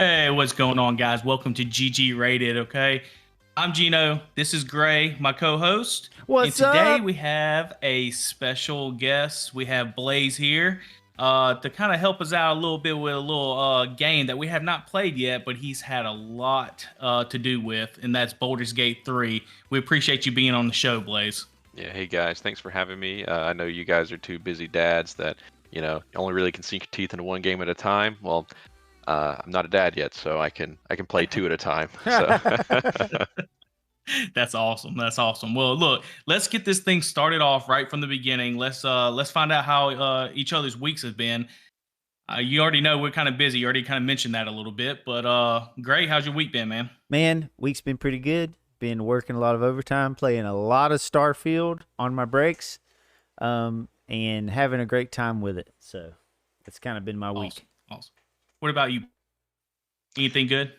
Hey, what's going on, guys? Welcome to GG Rated, okay? I'm Gino. This is Gray, my co host. And What's today up? we have a special guest. We have Blaze here to kind of help us out a little bit with a little game that we have not played yet, but he's had a lot to do with, and that's Baldur's Gate 3. We appreciate you being on the show, Blaze. Yeah, hey guys, thanks for having me. I know you guys are two busy dads that, only really can sink your teeth into one game at a time. Well, I'm not a dad yet, so I can play two at a time. So That's awesome. That's awesome. Well, look, let's get this thing started off right from the beginning. Let's find out how each other's weeks have been. You already know we're kind of busy. You already kind of mentioned that a little bit, but Gray, how's your week been, man? Man, week's been pretty good. Been working a lot of overtime, playing a lot of Starfield on my breaks, and having a great time with it. So that's kind of been my Awesome. week. Awesome. What about you? Anything good?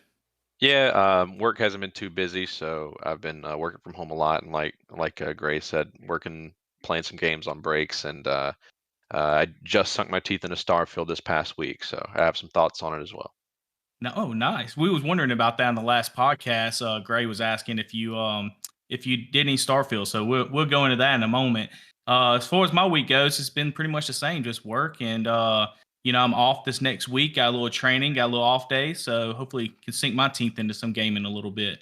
yeah, work hasn't been too busy, so I've been working from home a lot, and like Gray said, playing some games on breaks, and I just sunk my teeth into Starfield this past week, so I have some thoughts on it as well. No, oh, nice. We was wondering about that in the last podcast. Gray was asking if you did any Starfield, so we'll go into that in a moment. As far as my week goes, it's been pretty much the same, just work and I'm off this next week. Got a little training, got a little off day, so hopefully can sink my teeth into some gaming a little bit.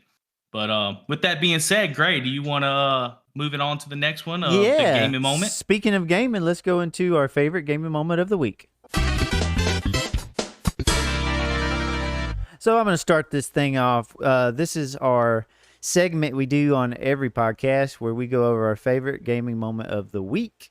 But with that being said, Gray, do you want to move it on to the next one of the Yeah. gaming moment? Speaking of gaming, let's go into our favorite gaming moment of the week. So I'm going to start this thing off. This is our segment we do on every podcast where we go over our favorite gaming moment of the week.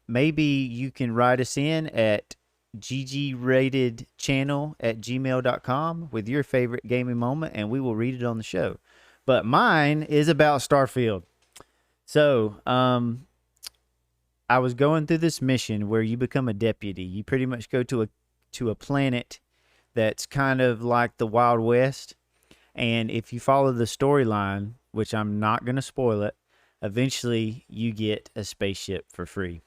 Maybe you can write us in at ggratedchannel@gmail.com with your favorite gaming moment, and we will read it on the show. But mine is about Starfield. So I was going through this mission where you become a deputy. You pretty much go to a planet that's kind of like the Wild West. And if you follow the storyline, which I'm not going to spoil it, eventually you get a spaceship for free.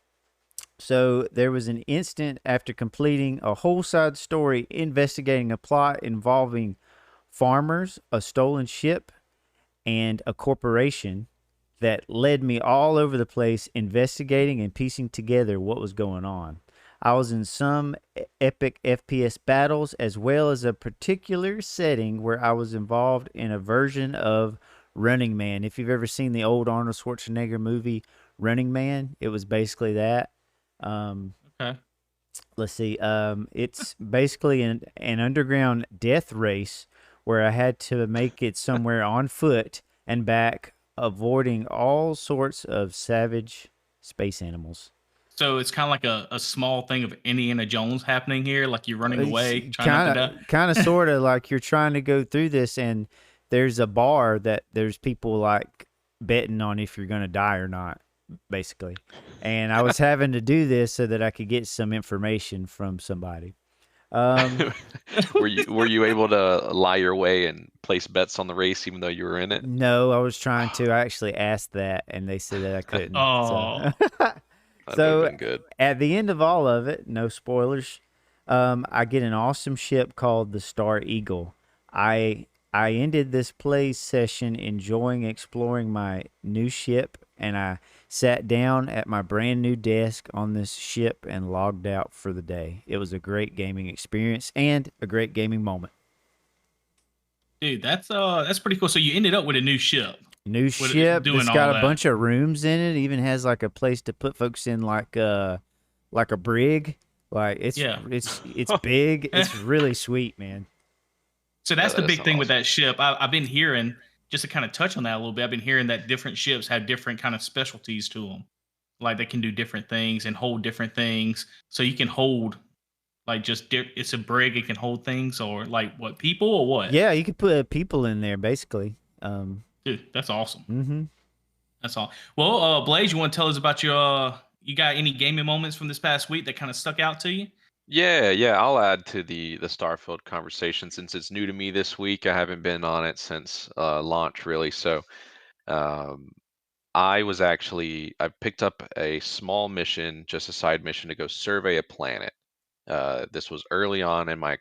So there was an instant after completing a whole side story investigating a plot involving farmers, a stolen ship, and a corporation that led me all over the place investigating and piecing together what was going on. I was in some epic FPS battles as well as a particular setting where I was involved in a version of Running Man. If you've ever seen the old Arnold Schwarzenegger movie Running Man, it was basically that. Okay. Let's see. It's basically an underground death race where I had to make it somewhere on foot and back, avoiding all sorts of savage space animals. So it's kind of like a small thing of Indiana Jones happening here, like you're running away, trying not to die. Kind of, sort of like you're trying to go through this, and there's a bar that there's people like betting on if you're going to die or not, basically. And I was having to do this so that I could get some information from somebody. Were you able to lie your way and place bets on the race even though you were in it? No, I was trying to. I actually asked that, and they said that I couldn't. Oh, That would So have been good. at the end of all of it, no spoilers, I get an awesome ship called the Star Eagle. I ended this play session enjoying exploring my new ship, and I sat down at my brand new desk on this ship and logged out for the day. It was a great gaming experience and a great gaming moment. dude, that's pretty cool. So you ended up with a new ship. New With ship doing that's all got a that. bunch of rooms in it. Even has like a place to put folks in, like a brig. Like it's Yeah. it's big. It's really sweet, man. So that's the That big sounds thing with awesome. that ship. I've been hearing, just to kind of touch on that a little bit. I've been hearing that different ships have different kind of specialties to them, like they can do different things and hold different things. So you can hold like it's a brig. It can hold things or like what people or what? Yeah, you could put people in there basically. Dude, that's awesome. Mm-hmm. That's all. Well, Blaze, you want to tell us about your? You got any gaming moments from this past week that kind of stuck out to you? Yeah, I'll add to the Starfield conversation since it's new to me this week. I haven't been on it since launch really. So um, I picked up a small mission, just a side mission to go survey a planet. This was early on in my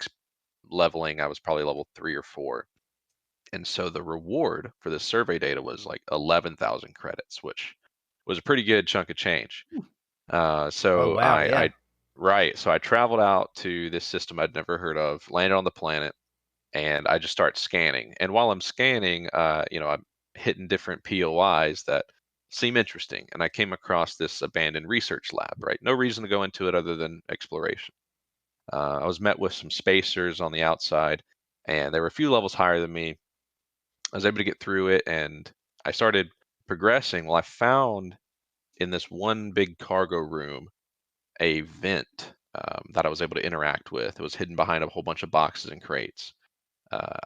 leveling, I was probably level 3 or 4. And so the reward for the survey data was like 11,000 credits, which was a pretty good chunk of change. Oh So wow, yeah. right. So I traveled out to this system I'd never heard of, landed on the planet, and I just start scanning. And while I'm scanning, I'm hitting different POIs that seem interesting. And I came across this abandoned research lab, right? No reason to go into it other than exploration. I was met with some spacers on the outside, and they were a few levels higher than me. I was able to get through it, and I started progressing. Well, I found in this one big cargo room a vent that I was able to interact with. It was hidden behind a whole bunch of boxes and crates.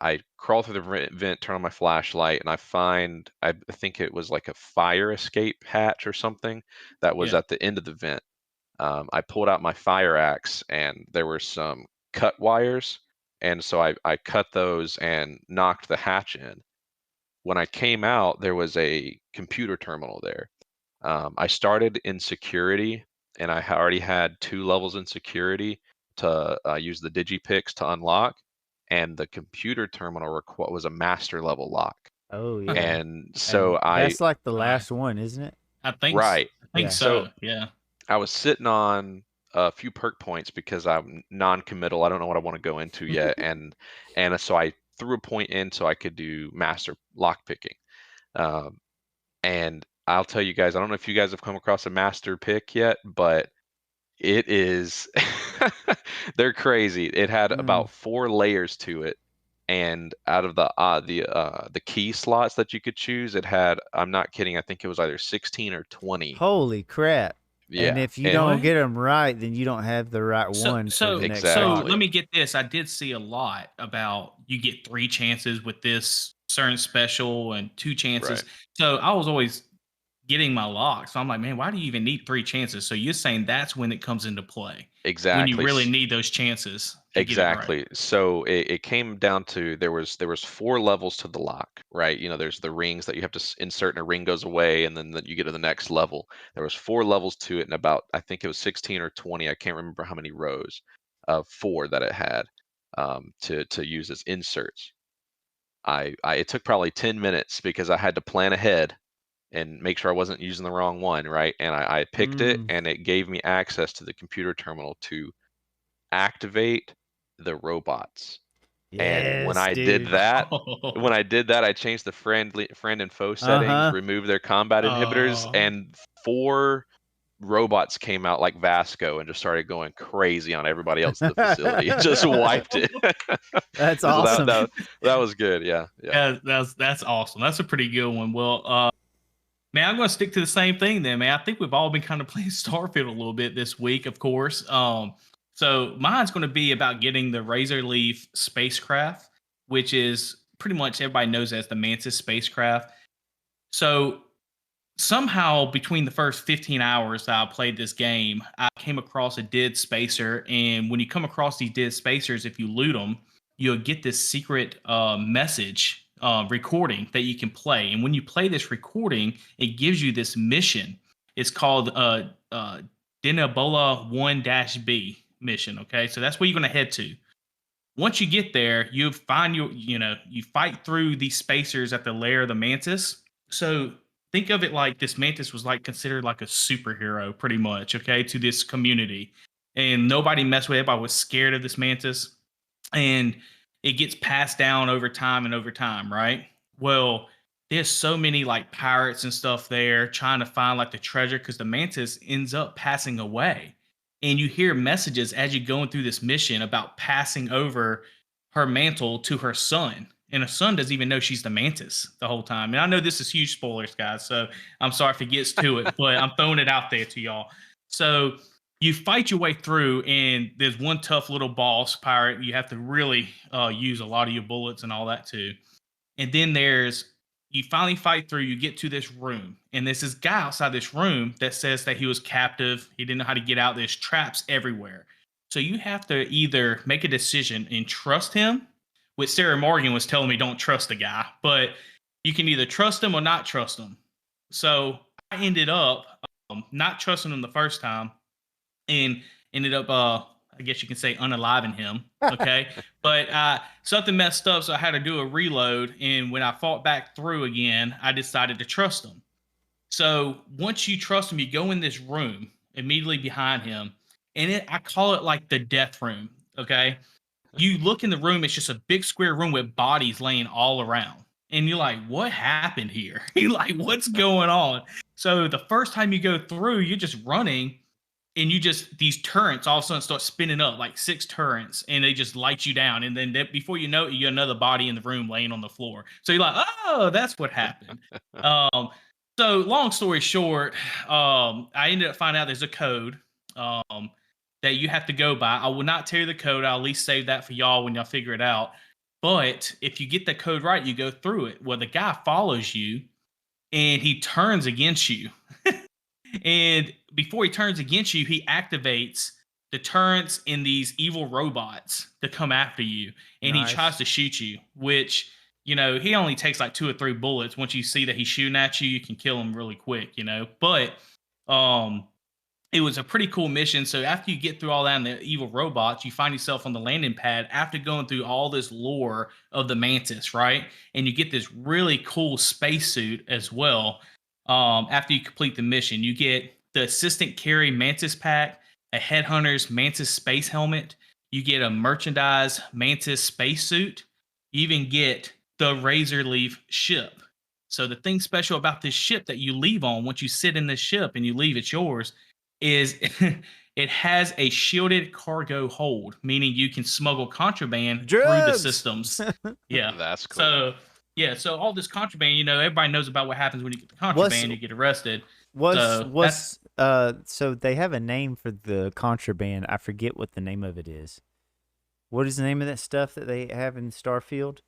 I crawl through the vent, turn on my flashlight, and I think it was like a fire escape hatch or something that was Yeah. at the end of the vent. I pulled out my fire axe, and there were some cut wires. And so I cut those and knocked the hatch in. When I came out, there was a computer terminal there. I started in security, and I already had 2 levels in security to use the digipicks to unlock, and the computer terminal was a master level lock. Oh yeah. And so And that's like the last one, isn't it? right. I think Yeah. So so. Yeah. I was sitting on a few perk points because I'm non-committal. I don't know what I want to go into yet, and so I threw a point in so I could do master lock picking. Um, and I'll tell you guys, I don't know if you guys have come across a master pick yet, but it is they're crazy. It had Mm. about 4 layers to it, and out of the key slots that you could choose, it had, I'm not kidding, I think it was either 16 or 20. Holy crap. And Yeah, if you and don't What? get them right, then you don't have the right So one for the so next so lock. let exactly. me get this. I did see a lot about you get 3 chances with this certain special and 2 Right. chances. So I was always getting my lock. So I'm like, man, why do you even need 3 chances? So you're saying that's when it comes into play, when you Exactly. really need those chances to get it right. Exactly. So it came down to there was 4 levels to the lock, right? There's the rings that you have to insert, and a ring goes away, and then you get to the next level. There was 4 levels to it, and about, I think it was 16 or 20. I can't remember how many rows of 4 that it had to use as inserts. It took probably 10 minutes because I had to plan ahead and make sure I wasn't using the wrong one, right? And I picked it, Mm. and it gave me access to the computer terminal to activate the robots. And Yes, dude. when I did that, I changed the friend and foe settings, Uh-huh. removed their combat inhibitors, Oh. and 4 robots came out like Vasco and just started going crazy on everybody else in the facility. Just wiped it. That's So awesome. that was good. Yeah, yeah. Yeah, that's awesome. That's a pretty good one. Well, man, I'm going to stick to the same thing then, man. I think we've all been kind of playing Starfield a little bit this week, of course. So mine's going to be about getting the Razor Leaf spacecraft, which is pretty much everybody knows as the Mantis spacecraft. So somehow between the first 15 hours that I played this game, I came across a dead spacer. And when you come across these dead spacers, if you loot them, you'll get this secret message recording that you can play. And when you play this recording, it gives you this mission. It's called Dinabola 1-B mission. Okay. So that's where you're going to head to. Once you get there, you find you fight through these spacers at the lair of the mantis. So think of it like this mantis was like considered like a superhero, pretty much, okay, to this community. And nobody messed with it. Everybody was scared of this mantis. And it gets passed down over time, right? Well, there's so many like pirates and stuff there trying to find like the treasure because the mantis ends up passing away. And you hear messages as you're going through this mission about passing over her mantle to her son. And her son doesn't even know she's the mantis the whole time. And I know this is huge spoilers, guys. So I'm sorry if it gets to it, but I'm throwing it out there to y'all. So you fight your way through, and there's one tough little boss pirate. You have to really use a lot of your bullets and all that too. And then you finally fight through, you get to this room, and there's this guy outside this room that says that he was captive. He didn't know how to get out. There's traps everywhere. So you have to either make a decision and trust him, which Sarah Morgan was telling me don't trust the guy, but you can either trust him or not trust him. So I ended up not trusting him the first time and ended up I guess you can say unaliving him. Okay. But something messed up. So I had to do a reload. And when I fought back through again, I decided to trust him. So once you trust him, you go in this room immediately behind him. And I call it like the death room. Okay. You look in the room, it's just a big square room with bodies laying all around. And you're like, what happened here? You're like, what's going on? So the first time you go through, you're just running and these turrets all of a sudden start spinning up like 6 turrets and they just light you down. And then before you know it, you're another body in the room laying on the floor. So you're like, oh, that's what happened. um, so long story short, I ended up finding out there's a code. That you have to go by. I will not tell you the code. I'll at least save that for y'all when y'all figure it out. But if you get the code right, you go through it. Well, the guy follows you and he turns against you. And before he turns against you, he activates the turrets and these evil robots to come after you. And he tries to shoot you, which, he only takes like 2 or 3 bullets. Once you see that he's shooting at you, you can kill him really quick, But it was a pretty cool mission. So after you get through all that and the evil robots, you find yourself on the landing pad after going through all this lore of the Mantis, right? And you get this really cool spacesuit as well. After you complete the mission, you get the assistant carry Mantis pack, a headhunter's Mantis space helmet. You get a merchandise Mantis spacesuit. You even get the Razor Leaf ship. So the thing special about this ship that you leave on, once you sit in this ship and you leave, it's yours, is it has a shielded cargo hold, meaning you can smuggle contraband through the systems. Yeah. That's cool. So all this contraband, everybody knows about what happens when you get the contraband, you get arrested. So they have a name for the contraband. I forget what the name of it is. What is the name of that stuff that they have in Starfield?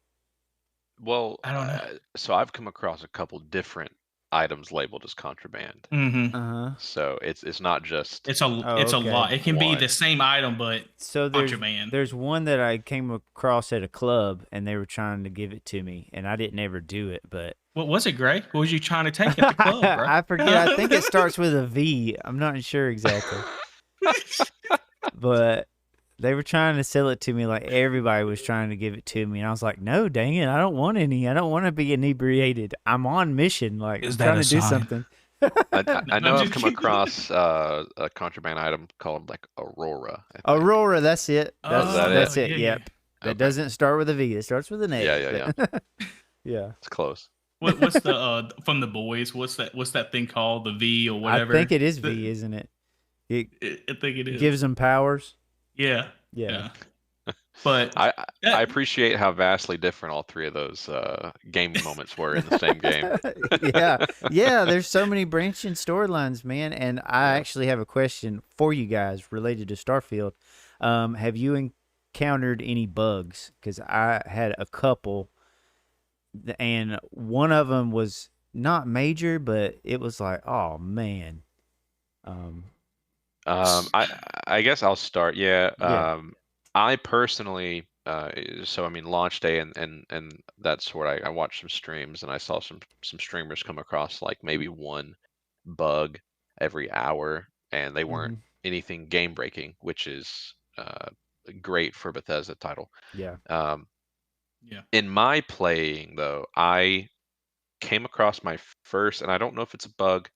Well, I don't know. So I've come across a couple different items labeled as contraband. Mm-hmm. So it's not just it's a lot. It can be the same item, but contraband. There's one that I came across at a club, and they were trying to give it to me, and I didn't ever do it. But what was it, Gray? What was you trying to take at the club, bro? I forget. I think it starts with a V. I'm not sure exactly, but they were trying to sell it to me. Like everybody was trying to give it to me, and I was like, "No, dang it! I don't want any. I don't want to be inebriated. I'm on mission. Like, I'm trying to do something." I know I've come across a contraband item called like Aurora. Aurora, that's it. That's it. Yeah, yep. That doesn't start with a V. It starts with an A. Yeah. Yeah. It's close. What's the from the boys? What's that thing called? The V or whatever? I think it is V, isn't it? I think it is. Gives them powers. Yeah. But I appreciate how vastly different all 3 of those gaming moments were in the same game. Yeah. There's so many branching storylines, man. And I actually have a question for you guys related to Starfield. Have you encountered any bugs? Because I had a couple, and one of them was not major, but it was like, oh man. I guess I'll start. I personally, launch day and that's where I watched some streams and I saw some streamers come across like maybe one bug every hour, and they weren't anything game breaking, which is great for Bethesda title. In my playing though, I came across my first, and I don't know if it's a bug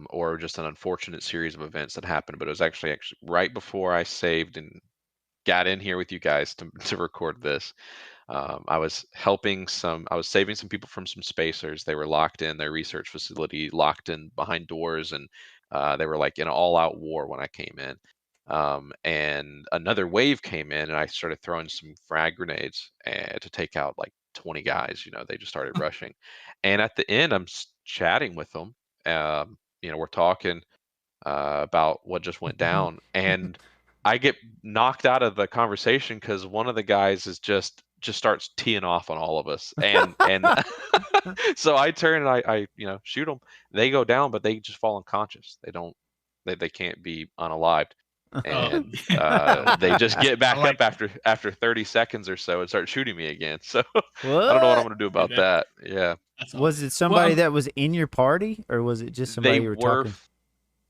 or just an unfortunate series of events that happened, but it was actually right before I saved and got in here with you guys to record this. I was saving some people from some spacers. They were locked in their research facility, locked in behind doors, and they were like in an all-out war when I came in. And another wave came in, and I started throwing some frag grenades to take out like 20 guys. They just started rushing. And at the end, I'm chatting with them. We're talking about what just went down, and I get knocked out of the conversation because one of the guys is just starts teeing off on all of us, and so I turn and I shoot them. They go down, but they just fall unconscious. They can't be unalived, and they just get back up after 30 seconds or so and start shooting me again. So I don't know what I'm gonna do about that. Yeah. Was it somebody that was in your party, or was it just somebody you were talking?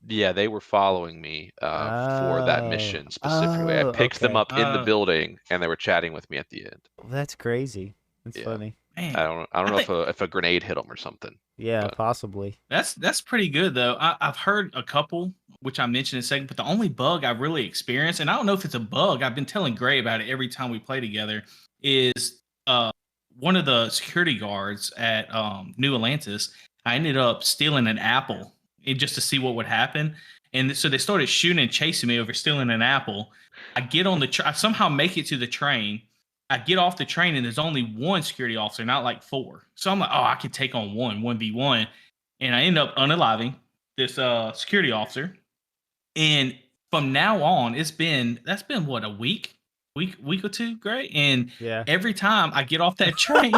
Yeah, they were following me for that Oh. mission specifically. I Oh, picked them okay. up in the building, and they were chatting with me at the end. Well, that's crazy. That's Yeah, funny. Man, I don't I know think if a grenade hit them or something, Yeah, but possibly. that's pretty good though. I've heard a couple, which I mentioned in a second, but the only bug I've really experienced, and I don't know if it's a bug, I've been telling Gray about it every time we play together, is one of the security guards at New Atlantis. I ended up stealing an apple just to see what would happen, and so they started shooting and chasing me over stealing an apple. I get on I somehow make it to the train. I get off the train and there's only one security officer, not like four. So I'm like, oh, I could take on 1v1. And I end up unaliving this security officer. And from now on, that's been what, a week or two, great. And Yeah. every time I get off that train,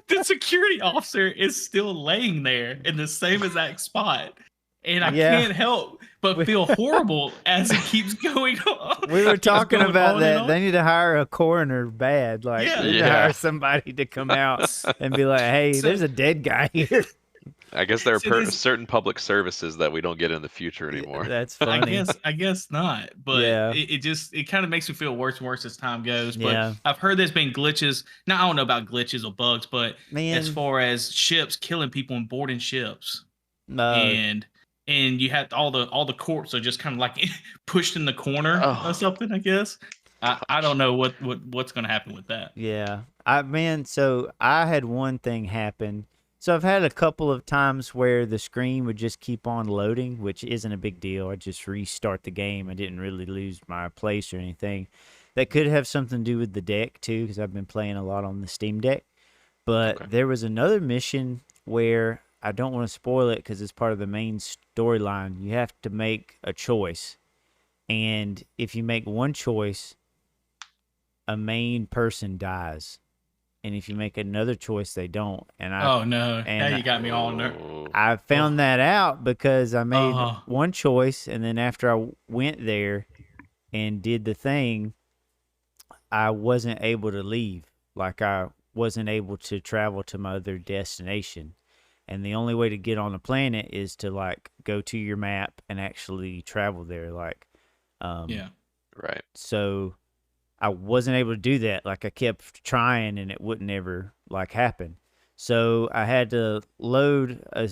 the security officer is still laying there in the same exact spot. And I Yeah. can't help but feel horrible as it keeps going on. We were Keeps talking going about on and that. on. They need to hire a coroner bad. Like, Yeah. they need to Yeah. hire somebody to come out and be like, hey, So- there's a dead guy here. I guess there are So this- certain public services that we don't get in the future anymore. That's funny. I guess not. But Yeah. it kind of makes me feel worse and worse as time goes. But Yeah. I've heard there's been glitches. Now I don't know about glitches or bugs, but Man. as far as ships killing people and boarding ships, No. and you had all the corpses are just kind of like pushed in the corner Oh. or something. I guess I don't know what's going to happen with that. Yeah. So I had one thing happen. So I've had a couple of times where the screen would just keep on loading, which isn't a big deal. I just restart the game. I didn't really lose my place or anything. That could have something to do with the deck too, because I've been playing a lot on the Steam Deck. But Okay. there was another mission where I don't want to spoil it because it's part of the main storyline. You have to make a choice. And if you make one choice, a main person dies. And if you make another choice, they don't. And Oh no! and Now you got me all I found that out because I made Uh-huh. one choice, and then after I went there and did the thing, I wasn't able to leave. Like, I wasn't able to travel to my other destination. And the only way to get on the planet is to, like, go to your map and actually travel there. Like, Yeah. Right. so I wasn't able to do that. Like, I kept trying and it wouldn't ever like happen. So I had to load I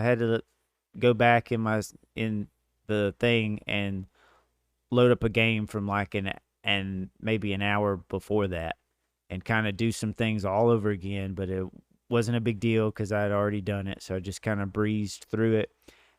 had to go back in the thing and load up a game from like and maybe an hour before that and kind of do some things all over again, but it wasn't a big deal because I had already done it. So I just kind of breezed through it.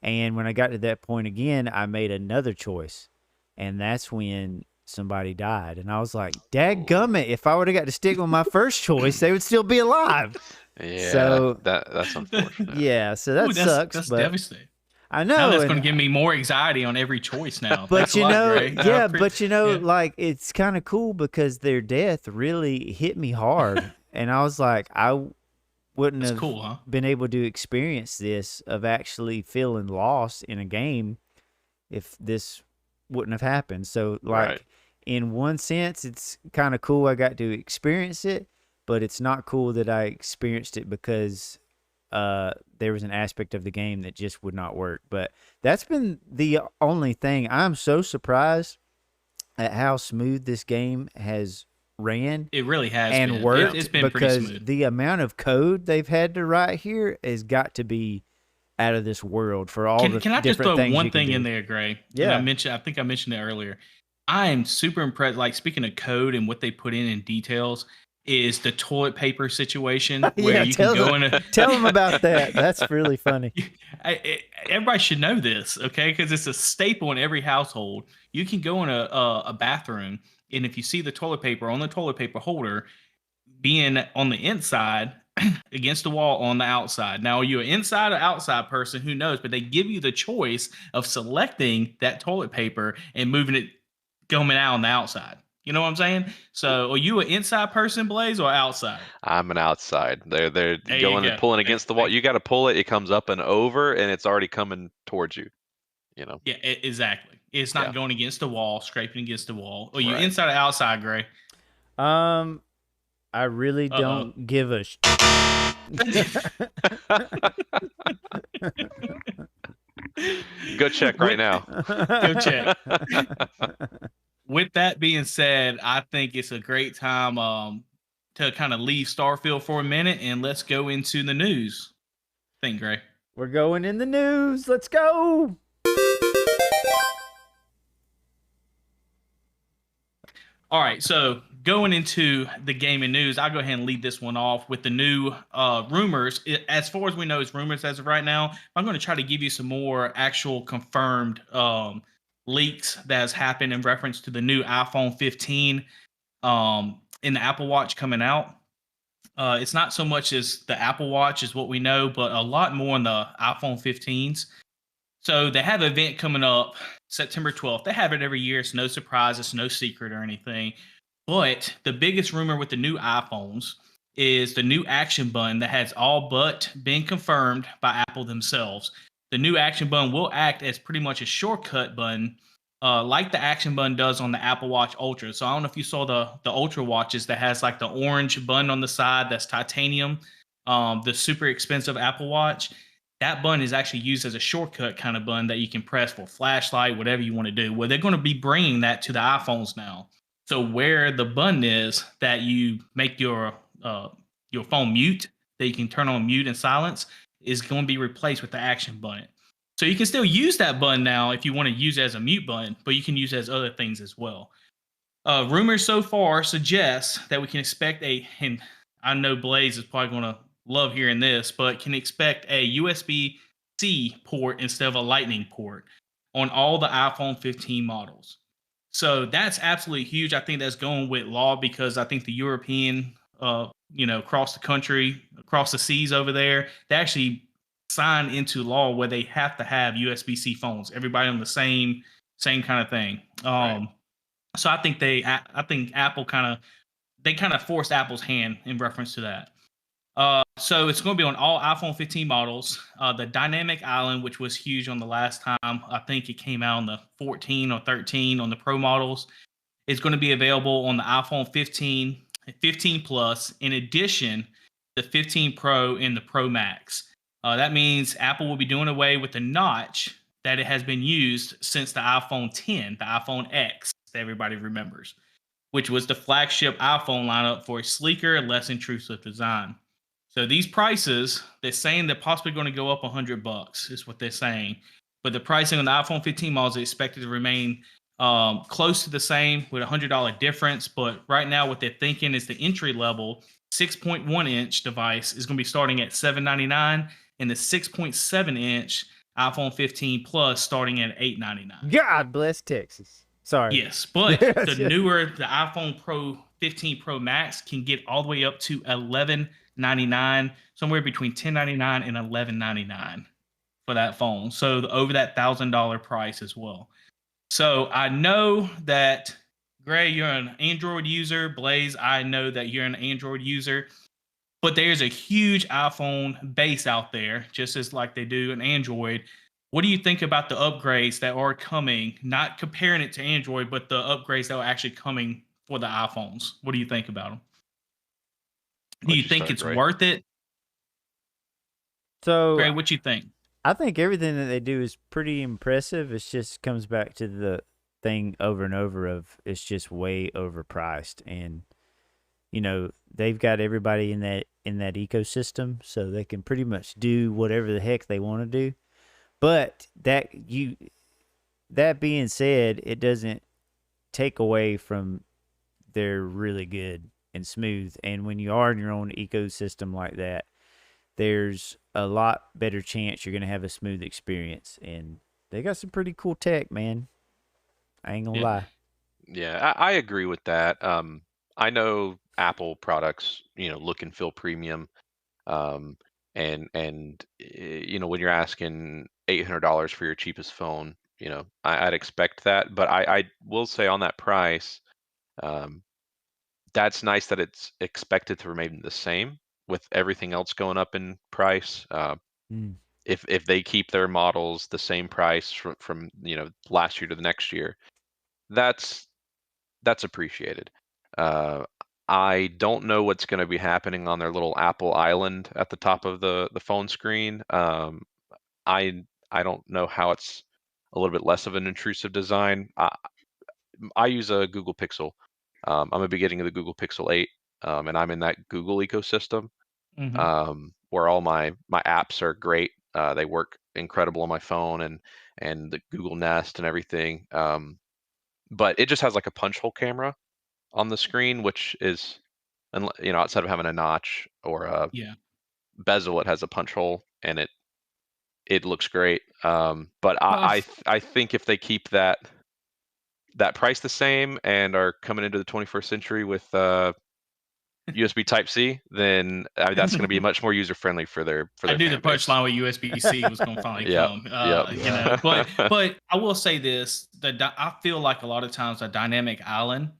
And when I got to that point again, I made another choice. And that's when somebody died. And I was like, dadgummit, if I would have got to stick with my first choice, they would still be alive. Yeah. So- that's unfortunate. Yeah, so that Ooh, sucks. That's but devastating. I know. Now that's and- going to give me more anxiety on every choice now. But Thanks a you lot, know, Gray. yeah, but you know, yeah. like, it's kind of cool because their death really hit me hard. And I was like, I wouldn't That's have cool, huh? been able to experience this of actually feeling lost in a game if this wouldn't have happened. So, like, Right. in one sense, it's kind of cool I got to experience it, but it's not cool that I experienced it because there was an aspect of the game that just would not work. But that's been the only thing. I'm so surprised at how smooth this game has ran It really has and been. worked It's been pretty because smooth. the amount of code they've had to write here has got to be out of this world for all the Can I just different throw things one you can thing in do. there, Gray? Yeah. And I think I mentioned it earlier. I am super impressed. Like, speaking of code and what they put in details, is the toilet paper situation where Yeah, you can go them, in a. tell them about that. That's really funny. Everybody should know this, okay? Because it's a staple in every household. You can go in a bathroom, and if you see the toilet paper on the toilet paper holder being on the inside against the wall on the outside. Now, are you an inside or outside person? Who knows? But they give you the choice of selecting that toilet paper and moving it, coming out on the outside. You know what I'm saying? So, are you an inside person, Blaze, or outside? I'm an outside. They're There you going and go. pulling against the wall. You got to pull it. It comes up and over, and it's already coming towards you. You know. Yeah, exactly. It's not Yeah. going against the wall, scraping against the wall. Are you Right. inside or outside, Gray? I really don't give a Go check right With now. Go check. With that being said, I think it's a great time to kind of leave Starfield for a minute and let's go into the news. Think, Gray. We're going in the news. Let's go. All right, so going into the gaming news, I'll go ahead and lead this one off with the new rumors. As far as we know, it's rumors as of right now. I'm going to try to give you some more actual confirmed leaks that has happened in reference to the new iPhone 15 in the Apple Watch coming out. It's not so much as the Apple Watch is what we know, but a lot more in the iPhone 15s. So they have an event coming up September 12th. They have it every year. It's no surprise. It's no secret or anything. But the biggest rumor with the new iPhones is the new action button that has all but been confirmed by Apple themselves. The new action button will act as pretty much a shortcut button, like the action button does on the Apple Watch Ultra. So I don't know if you saw the Ultra watches that has like the orange button on the side that's titanium, the super expensive Apple Watch. That button is actually used as a shortcut kind of button that you can press for flashlight, whatever you want to do. Well, they're going to be bringing that to the iPhones now. So where the button is that you make your phone mute, that you can turn on mute and silence, is going to be replaced with the action button. So you can still use that button now if you want to use it as a mute button, but you can use it as other things as well. Rumors so far suggest that we can expect and I know Blaze is probably going to love hearing this, but can expect a USB-C port instead of a Lightning port on all the iPhone 15 models. So that's absolutely huge. I think that's going with law because I think the European, across the country, across the seas over there, they actually sign into law where they have to have USB-C phones. Everybody on the same kind of thing. Right. So I think Apple kind of forced Apple's hand in reference to that. So it's going to be on all iPhone 15 models. The Dynamic Island, which was huge on the last time, I think it came out on the 14 or 13 on the Pro models, is going to be available on the iPhone 15, 15 Plus. In addition, the 15 Pro and the Pro Max. That means Apple will be doing away with the notch that it has been used since the iPhone 10, the iPhone X, that everybody remembers, which was the flagship iPhone lineup for a sleeker, less intrusive design. So these prices, they're saying they're possibly going to go up $100, is what they're saying. But the pricing on the iPhone 15 models is expected to remain close to the same with $100 difference. But right now, what they're thinking is the entry level 6.1 inch device is going to be starting at $799, and the 6.7 inch iPhone 15 Plus starting at $899. God bless Texas. Sorry. Yes, but the iPhone Pro 15 Pro Max can get all the way up to $1199, somewhere between $1099 and $1199 for that phone. So over that $1,000 price as well. So I know that Gray, you're an Android user. Blaze, I know that you're an Android user. But there's a huge iPhone base out there, just as like they do in Android. What do you think about the upgrades that are coming? Not comparing it to Android, but the upgrades that are actually coming for the iPhones. What do you think about them? Do Let you you think start, it's Gray. worth it? So Gray, what you think? I think everything that they do is pretty impressive. It just comes back to the thing over and over of it's just way overpriced, and they've got everybody in that ecosystem, so they can pretty much do whatever the heck they want to do. But that being said, it doesn't take away from they're really good and smooth. And when you are in your own ecosystem like that, there's a lot better chance you're going to have a smooth experience. And they got some pretty cool tech, man. I ain't going to lie. Yeah, I agree with that. I know Apple products, look and feel premium. Um, and when you're asking $800 for your cheapest phone, I'd expect that. But I will say on that price, that's nice that it's expected to remain the same with everything else going up in price. If they keep their models the same price from last year to the next year, that's appreciated. I don't know what's going to be happening on their little Apple Island at the top of the phone screen. I I don't know how it's a little bit less of an intrusive design. I use a Google Pixel. I'm a beginning of the Google Pixel 8, and I'm in that Google ecosystem, Hmm. where all my apps are great. They work incredible on my phone and the Google Nest and everything. But it just has like a punch hole camera on the screen, which is, outside of having a notch or a Yeah. bezel, it has a punch hole, and it looks great. But Well, I think if they keep that price the same and are coming into the 21st century with USB Type C, then that's going to be much more user friendly for their I knew the fan base. punchline with USB-C was going to finally Yep. come. Yep. Yeah. But I will say this: I feel like a lot of times a dynamic island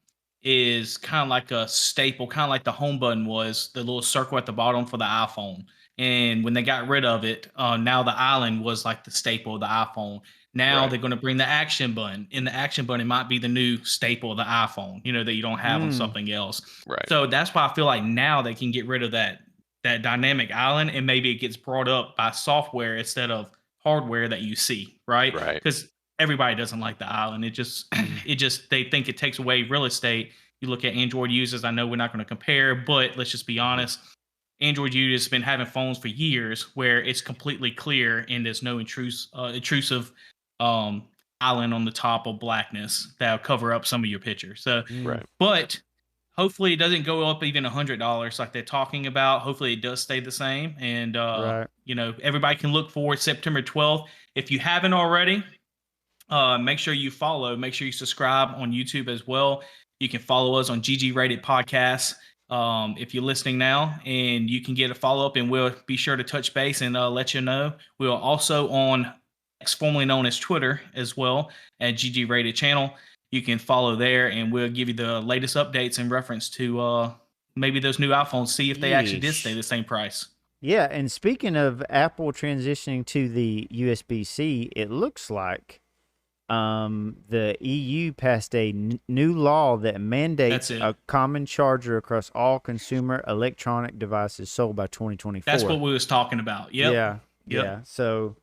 is kind of like a staple, kind of like the home button was the little circle at the bottom for the iPhone. And when they got rid of it, now the island was like the staple of the iPhone. Now Right. they're going to bring the action button, and the action button might be the new staple of the iPhone. That you don't have on Mm. something else. Right. So that's why I feel like now they can get rid of that dynamic island, and maybe it gets brought up by software instead of hardware that you see, right? Right. Because everybody doesn't like the island. It just Mm. it just they think it takes away real estate. You look at Android users, I know we're not going to compare, but let's just be Mhm. honest. Android users have been having phones for years where it's completely clear and there's no intrusive um, island on the top of blackness that'll cover up some of your pictures. So, Mm. Right. but hopefully it doesn't go up even $100 like they're talking about. Hopefully it does stay the same, and Right. everybody can look forward September 12th. If you haven't already, make sure you follow. Make sure you subscribe on YouTube as well. You can follow us on GG Rated Podcasts if you're listening now, and you can get a follow up, and we'll be sure to touch base and let you know. We're also on X, formerly known as Twitter, as well at GG Rated Channel. You can follow there, and we'll give you the latest updates in reference to maybe those new iPhones. See if they actually did stay Yeesh. the same price. Yeah, and speaking of Apple transitioning to the USB-C, it looks like the EU passed a new law that That's mandates it. a common charger across all consumer electronic devices sold by That's 2024. what we was talking about. Yep. Yeah, Yep. yeah. So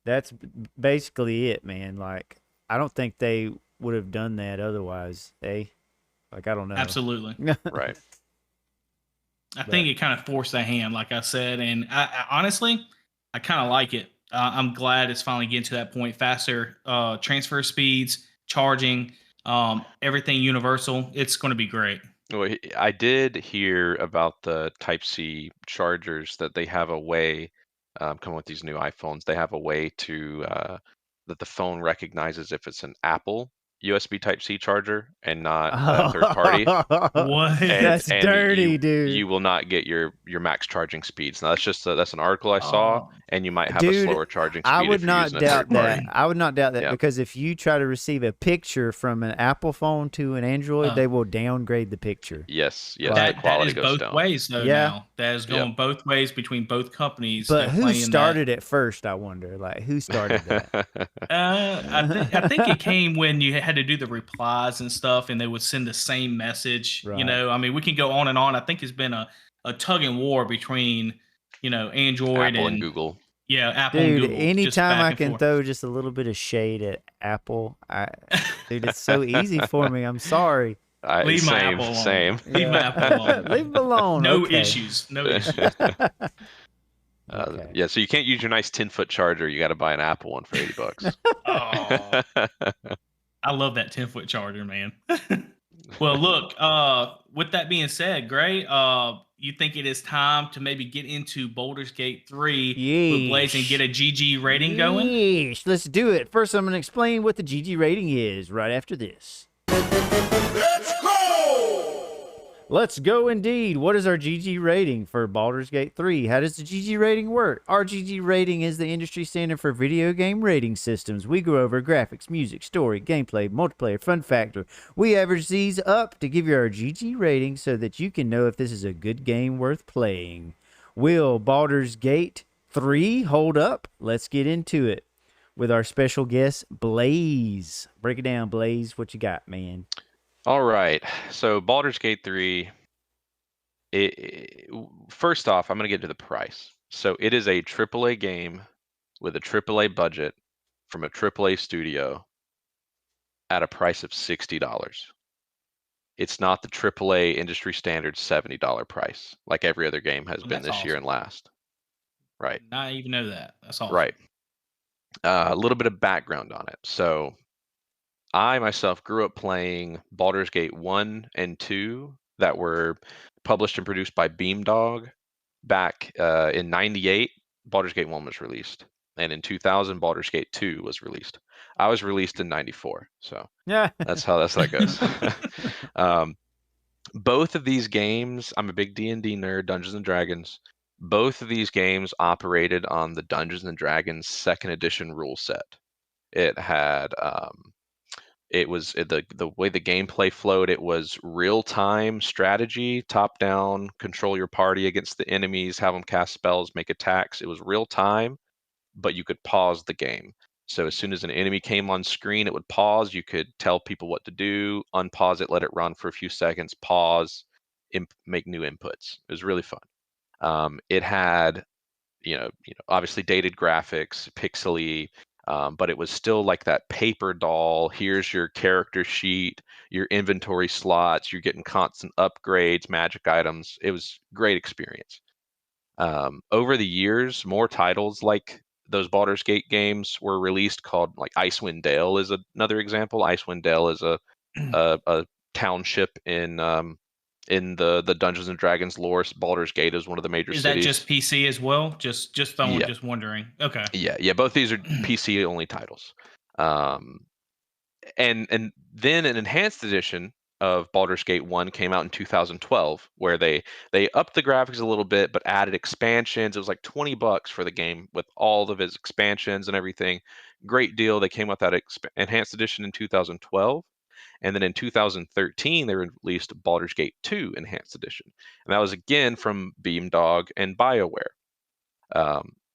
that's basically it, man. Like, I don't think they would have done that otherwise. I don't know. Absolutely. Right. I think it kind of forced the hand, like I said, and I honestly, I kind of like it. I'm glad it's finally getting to that point. Faster transfer speeds, charging, everything universal. It's going to be great. Well, I did hear about the Type C chargers that they have a way, coming with these new iPhones. They have a way to that the phone recognizes if it's an Apple USB Type C charger and not a third party, What? That's and dirty, dude. you will not get your max charging speeds. Now that's an article I saw, Oh, and you might have a Dude, slower charging I speed would if you're not using a third doubt that. party. I would not doubt that Yeah. because if you try to receive a picture from an Apple phone to an Android, Uh, they will downgrade the picture. Yes, Like- the that quality is goes both down. ways though. Yeah. Now that is Yep. going both ways between both companies. But They're who playing started it first? I wonder. Like, who started that? that. I think it came when you had to do the replies and stuff, and they would send the same message. Right. I mean, we can go on and on. I think it's been a tug and war between Android Apple and Google. Yeah, Apple and Dude, Google. Just anytime back I and can forth. throw just a little bit of shade at Apple, dude, it's so easy for me. I'm sorry. Leave my Same, Apple alone. same. Leave my Apple alone. Leave them alone. No Okay. issues. No issues. Okay. Yeah, so you can't use your nice 10-foot charger. You got to buy an Apple one for $80. Oh, I love that 10-foot charger, man. Well, look, with that being said, Gray, you think it is time to maybe get into Baldur's Gate 3 with Blaze and Yeesh. get a GG rating going? Yeesh. Let's do it. First, I'm going to explain what the GG rating is right after this. Let's go indeed. What is our GG rating for Baldur's Gate 3? How does the GG rating work? Our GG rating is the industry standard for video game rating systems. We go over graphics, music, story, gameplay, multiplayer, fun factor. We average these up to give you our GG rating so that you can know if this is a good game worth playing. Will Baldur's Gate 3 hold up? Let's get into it with our special guest, Blaze. Break it down, Blaze. What you got, man? All right. So Baldur's Gate 3, first off, I'm going to get to the price. So it is a AAA game with a AAA budget from a AAA studio at a price of $60. It's not the AAA industry standard $70 price like every other game has Well, been that's this year and awesome. last. Right. Did not even know that. That's awesome. Right. A little bit of background on it. So I myself grew up playing Baldur's Gate 1 and 2 that were published and produced by Beamdog. Back in 98, Baldur's Gate 1 was released. And in 2000, Baldur's Gate 2 was released. I was released in 94. So Yeah. that's how that goes. um, both of these games, I'm a big D&D nerd, Dungeons and Dragons. Both of these games operated on the Dungeons and Dragons second edition rule set. It had the way the gameplay flowed. It was real time strategy, top down, control your party against the enemies, have them cast spells, make attacks. It was real time, but you could pause the game. So as soon as an enemy came on screen, it would pause. You could tell people what to do, unpause it, let it run for a few seconds, pause, make new inputs. It was really fun. It had, obviously dated graphics, pixely, but it was still like that paper doll. Here's your character sheet, your inventory slots. You're getting constant upgrades, magic items. It was great experience. Over the years, more titles like those Baldur's Gate games were released called like Icewind Dale is another example. Icewind Dale is a township in the Dungeons and Dragons lore. Baldur's Gate is one of the major Is that cities. just PC as well? Just someone Yeah, just wondering. Okay. yeah. Both these are PC only titles. Um, and then an enhanced edition of Baldur's Gate 1 came out in 2012 where they upped the graphics a little bit but added expansions. It was like $20 for the game with all of its expansions and everything. Great deal. They came with that enhanced edition in 2012. And then in 2013 they released Baldur's Gate 2 enhanced edition. And that was again from Beamdog and BioWare.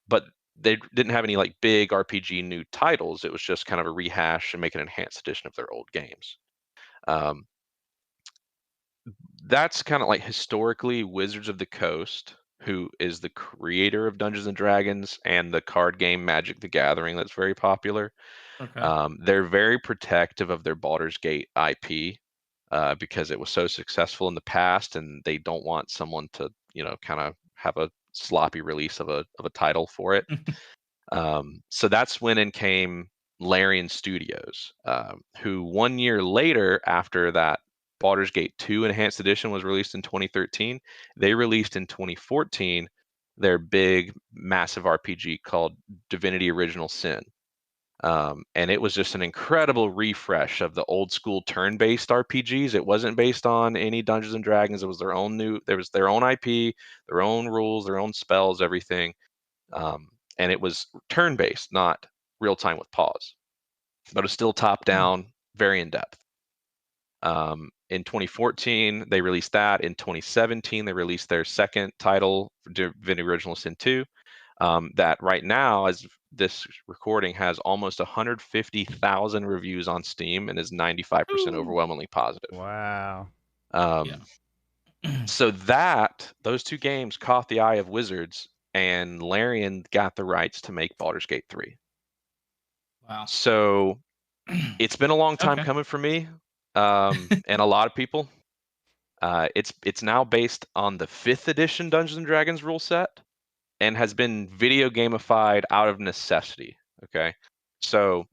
But they didn't have any like big RPG new titles. It was just kind of a rehash and make an enhanced edition of their old games. Um, that's kind of like historically Wizards of the Coast, who is the creator of Dungeons and Dragons and the card game Magic the Gathering that's very popular. Okay. They're very protective of their Baldur's Gate IP because it was so successful in the past, and they don't want someone to, kind of have a sloppy release of a title for it. So that's when in came Larian Studios, who 1 year later, after that Baldur's Gate 2 Enhanced Edition was released in 2013, they released in 2014 their big, massive RPG called Divinity Original Sin. And it was just an incredible refresh of the old school turn-based RPGs. It wasn't based on any Dungeons and Dragons. It was there was their own IP, their own rules, their own spells, everything. And it was turn-based, not real-time with pause, but it's still top-down, very in-depth. In 2014, they released that. In 2017, they released their second title, Divinity Original Sin 2, that right now, as this recording, has almost 150,000 reviews on Steam and is 95% Ooh. overwhelmingly positive. Wow. Yeah. So those two games caught the eye of Wizards, and Larian got the rights to make Baldur's Gate 3. Wow. So it's been a long time Okay. coming for me, and a lot of people. It's now based on the 5th edition Dungeons and Dragons rule set and has been video gamified out of necessity. Okay, so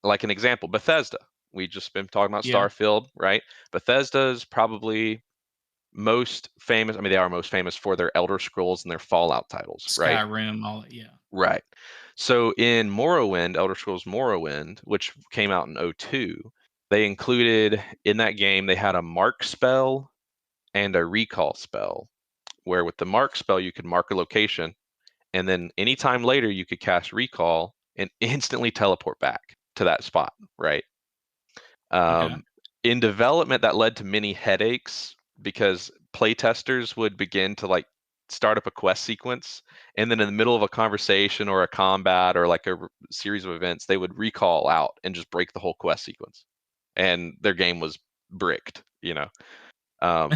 like an example, Bethesda. We just been talking about Yeah. Starfield, right? Bethesda is probably most famous. I mean, they are most famous for their Elder Scrolls and their Fallout titles, right? Skyrim, all that. Yeah. Right. So in Morrowind, Elder Scrolls Morrowind, which came out in 02, they included in that game, they had a mark spell and a recall spell, where with the mark spell, you could mark a location, and then anytime later, you could cast recall and instantly teleport back to that spot, right? Okay. In development, that led to many headaches because playtesters would begin to like start up a quest sequence, and then in the middle of a conversation or a combat or like a series of events, they would recall out and just break the whole quest sequence, and their game was bricked. Um,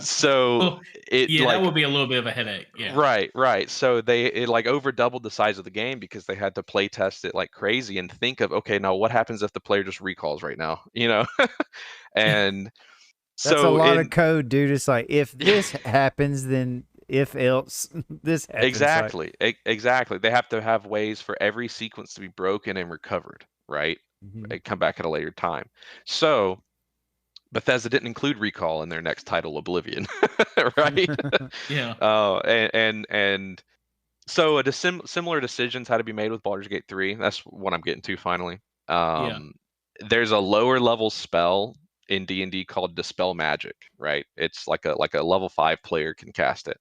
So Oh, it yeah, that like would be a little bit of a headache. Yeah. right. So it like over doubled the size of the game because they had to play test it like crazy and think of, okay, now what happens if the player just recalls right now, you know? And That's a so lot of in code, dude. It's like if this happens, then if else this happens. Like, exactly. They have to have ways for every sequence to be broken and recovered, right? mhm. Come back at a later time. So Bethesda didn't include recall in their next title, Oblivion, right? Yeah. And so similar decisions had to be made with Baldur's Gate 3. That's what I'm getting to finally. Yeah. There's a lower level spell in D&D called Dispel Magic, right? It's like a level 5 player can cast it.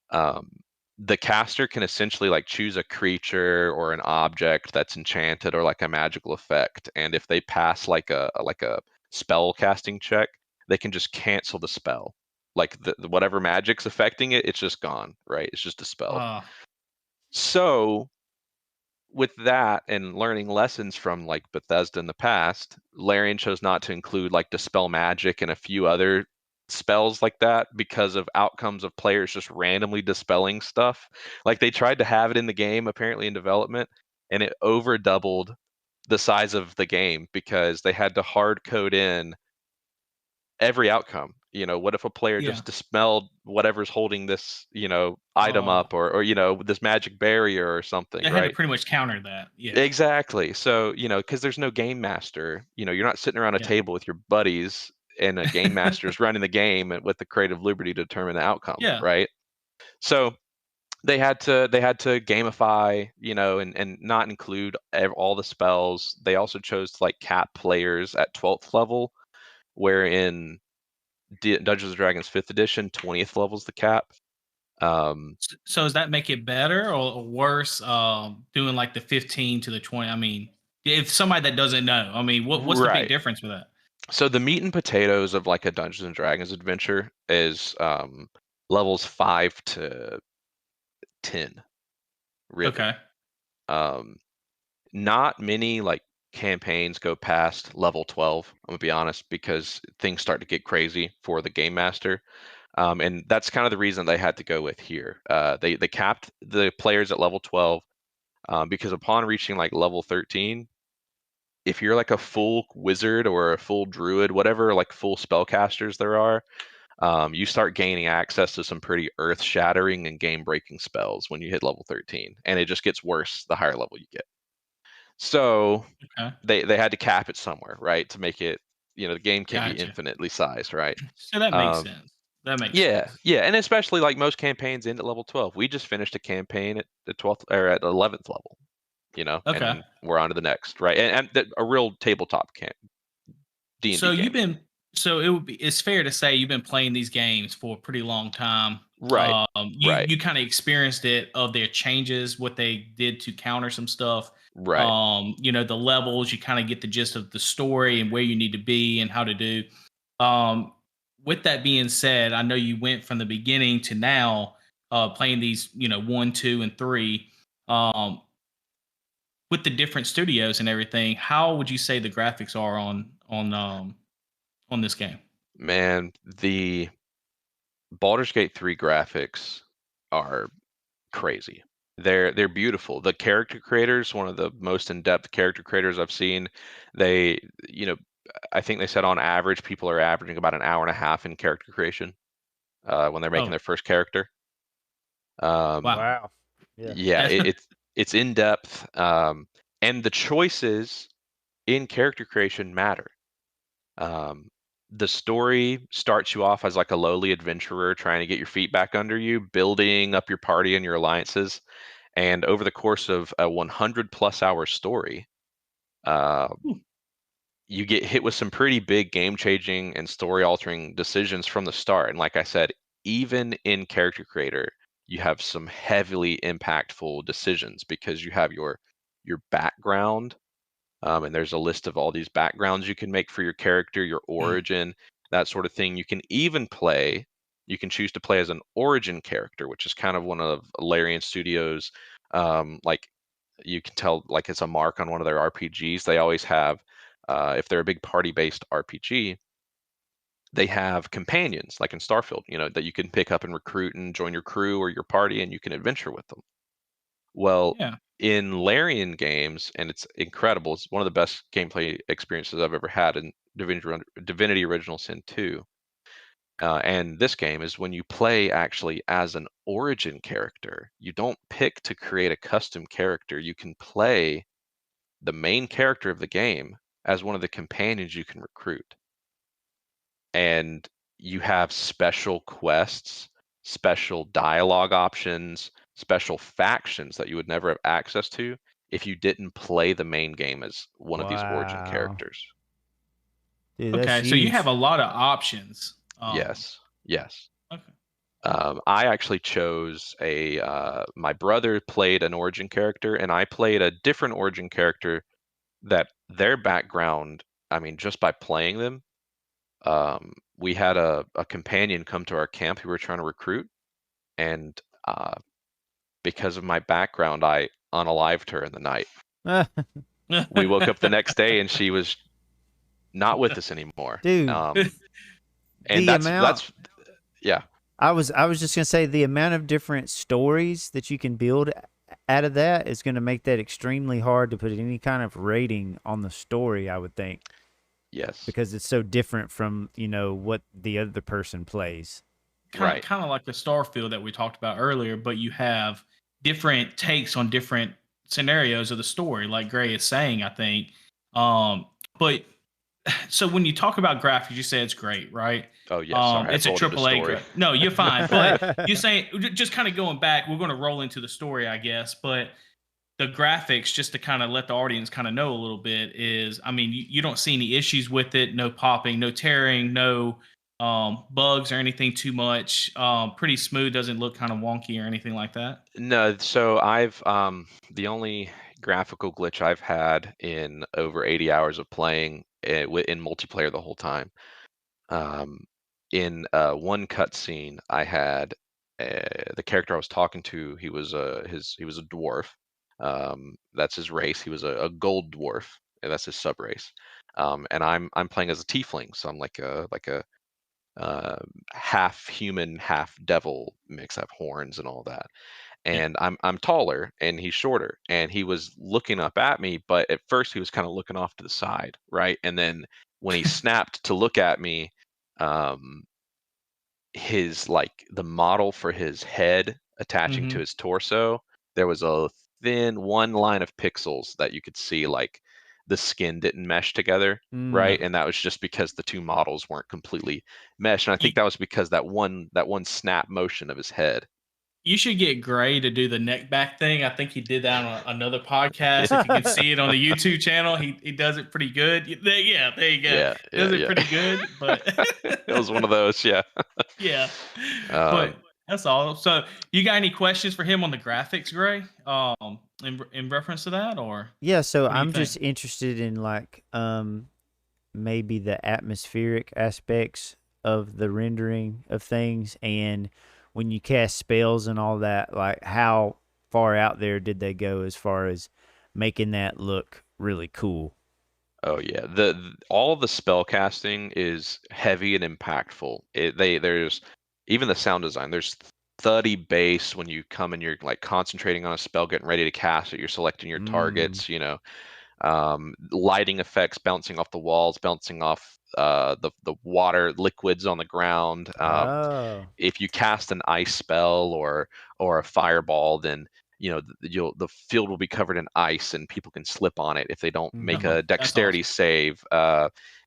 Um, the caster can essentially like choose a creature or an object that's enchanted or like a magical effect, and if they pass like a spell casting check, they can just cancel the spell. Like whatever magic's affecting it, it's just gone, right? It's just dispelled. Uh, So with that and learning lessons from like Bethesda in the past, Larian chose not to include like Dispel Magic and a few other spells like that because of outcomes of players just randomly dispelling stuff. Like they tried to have it in the game apparently in development, and it over doubled the size of the game because they had to hard code in every outcome. You know, what if a player yeah. just dispelled whatever's holding this, item Uh, up, or this magic barrier or something, they had to right? pretty much counter that. Yeah. Exactly. So, because there's no game master, you're not sitting around a Yeah. table with your buddies and a game master is running the game with the creative liberty to determine the outcome, Yeah. right? So they had to gamify, and not include all the spells. They also chose to like cap players at 12th level, where in Dungeons and Dragons 5th edition, 20th level is the cap. So does that make it better or worse? Doing like the 15 to the 20. I mean, if somebody that doesn't know, I mean, what's the big Right. difference with that? So the meat and potatoes of like a Dungeons and Dragons adventure is levels 5 to 10, really. Okay. Um, Not many like campaigns go past level 12. I'm gonna be honest, because things start to get crazy for the game master. And that's kind of the reason they had to go with here. They capped the players at level 12, because upon reaching like level 13, if you're like a full wizard or a full druid, whatever like full spellcasters there are, you start gaining access to some pretty earth-shattering and game-breaking spells when you hit level 13, and it just gets worse the higher level you get. So Okay. they had to cap it somewhere, right, to make it, the game can't be Gotcha. infinitely sized, right? So that makes Um, sense. That makes yeah, sense. yeah, and especially like most campaigns end at level 12. We just finished a campaign at the 12th or at 11th level, Okay. and we're on to the next, right? And a real tabletop camp So D&D you've game. been so it's fair to say you've been playing these games for a pretty long time. Right, right, You kind of experienced it of their changes, what they did to counter some stuff. right. The levels, you kind of get the gist of the story and where you need to be and how to do. Um, with that being said, I know you went from the beginning to now playing these, one, two, and three. Um, with the different studios and everything, how would you say the graphics are on this game? Man, the Baldur's Gate 3 graphics are crazy. They're beautiful. The character creators, one of the most in-depth character creators I've seen, they, you know, I think they said on average people are averaging about an hour and a half in character creation when they're making Oh, their first character. Um, wow. Wow. Yeah. yeah, That it's in depth, and the choices in character creation matter. Um, the story starts you off as like a lowly adventurer trying to get your feet back under you, building up your party and your alliances. And over the course of a 100 plus hour story, uh, Ooh, you get hit with some pretty big game changing and story altering decisions from the start. And like I said, even in character creator, you have some heavily impactful decisions because you have your background, and there's a list of all these backgrounds you can make for your character, your mm, origin, that sort of thing. You can even play. You can choose to play as an origin character, which is kind of one of Larian Studios. Like you can tell, like it's a mark on one of their RPGs. They always have, if they're a big party-based RPG, they have companions like in Starfield, that you can pick up and recruit and join your crew or your party, and you can adventure with them. Well, Yeah. in Larian games, and it's incredible. It's one of the best gameplay experiences I've ever had in Divinity Original Sin 2. And this game is when you play actually as an origin character. You don't pick to create a custom character. You can play the main character of the game as one of the companions you can recruit. And you have special quests, special dialogue options, special factions that you would never have access to if you didn't play the main game as one of these origin Wow. characters. Dude, that's Okay. So you have huge. a lot of options. Yes, yes. Okay. I actually chose my brother played an origin character, and I played a different origin character that their background, I mean, just by playing them, we had a companion come to our camp who we were trying to recruit, and because of my background, I unalived her in the night. We woke up the next day, and she was not with us anymore. Dude, And the amount yeah. I was just gonna say the amount of different stories that you can build out of that is gonna make that extremely hard to put any kind of rating on the story, I would think, Yes. because it's so different from what the other person plays. Right. Kind of like the Starfield that we talked about earlier, but you have different takes on different scenarios of the story, like Gray is saying, I think. But so when you talk about graphics, you say it's great, right? Oh, yes. Sorry, I It's a bolted a triple A. story. No, you're fine. But you're saying just kind of going back, we're going to roll into the story, I guess. But the graphics, just to kind of let the audience kind of know a little bit, is I mean, you don't see any issues with it, no popping, no tearing, no bugs or anything too much. Pretty smooth, doesn't look kind of wonky or anything like that. No, so I've the only graphical glitch I've had in over 80 hours of playing in multiplayer the whole time. Um, in one cutscene, I had the character I was talking to. He was a dwarf. That's his race. He was a gold dwarf, and that's his sub race. And I'm playing as a tiefling, so I'm like a uh, half human, half devil mix. I have horns and all that, Yeah. and I'm taller and he's shorter, and he was looking up at me, but at first he was kind of looking off to the side, right? And then when he snapped to look at me, um his like the model for his head attaching to Mm-hmm. his torso, there was a thin one line of pixels that you could see, like the skin didn't mesh together, Mm. right? Yeah. And that was just because the two models weren't completely meshed, and I think that was because that one snap motion of his head. You should get Gray to do the neck back thing. I think he did that on another podcast. If you can Yeah. see it on the YouTube channel, he does it pretty good. Yeah, there you go. Yeah, yeah, Does it yeah. pretty good, but It was one of those, yeah. yeah. Um, But that's all. So, you got any questions for him on the graphics, Gray? In reference to that, or Yeah, so what do you I'm think? just interested in like maybe the atmospheric aspects of the rendering of things, and when you cast spells and all that, like how far out there did they go as far as making that look really cool? oh yeah, all the spell casting is heavy and impactful. There's even the sound design. There's thuddy bass when you come and you're like concentrating on a spell, getting ready to cast it. You're selecting your Mm. targets. Lighting effects bouncing off the walls, bouncing off the water liquids on the ground. Oh. If you cast an ice spell or a fireball, then the field will be covered in ice and people can slip on it if they don't make Mm-hmm. a That's dexterity awesome. save.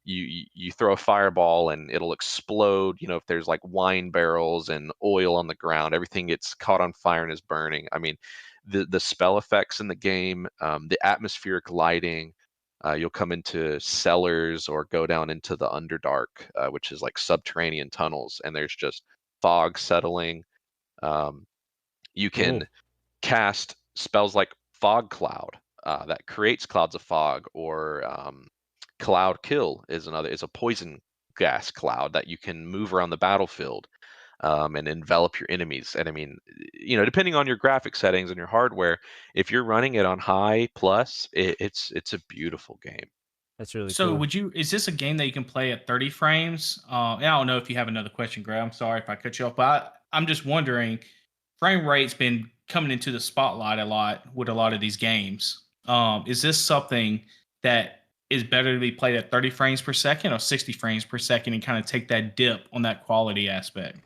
You throw a fireball and it'll explode. If there's like wine barrels and oil on the ground, everything gets caught on fire and is burning. I mean, the spell effects in the game, the atmospheric lighting. You'll come into cellars or go down into the Underdark, which is like subterranean tunnels, and there's just fog settling. Um, you can Cool. cast spells like Fog Cloud that creates clouds of fog, or Cloud Kill is a poison gas cloud that you can move around the battlefield and envelop your enemies. And I mean, depending on your graphic settings and your hardware, if you're running it on high plus, it's a beautiful game. That's really So cool. is this a game that you can play at 30 frames? And I don't know if you have another question, Greg. I'm sorry if I cut you off, but I'm just wondering, frame rate's been coming into the spotlight a lot with a lot of these games. Is this something that is better to be played at 30 frames per second or 60 frames per second and kind of take that dip on that quality aspect?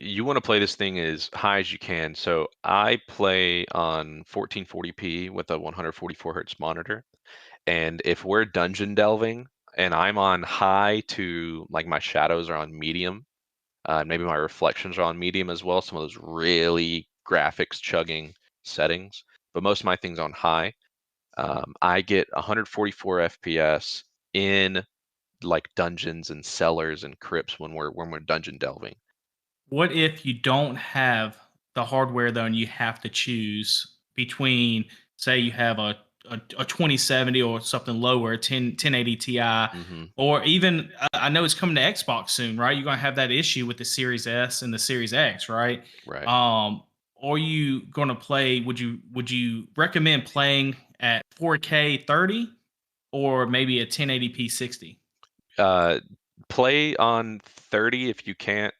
You want to play this thing as high as you can. So I play on 1440p with a 144 hertz monitor. And if we're dungeon delving and I'm on high to like my shadows are on medium, maybe my reflections are on medium as well, some of those really graphics chugging settings, but most of my things on high, I get 144 FPS in like dungeons and cellars and crypts when we're dungeon delving. What if you don't have the hardware though, and you have to choose between, say, you have a 2070 or something lower, 1080 Ti, Hmm. or even I know it's coming to Xbox soon, right? You're gonna have that issue with the Series S and the Series X, right? Right. Are you gonna play? Would you recommend playing at 4K 30 or maybe a 1080p 60? Uh, Play on 30 if you can't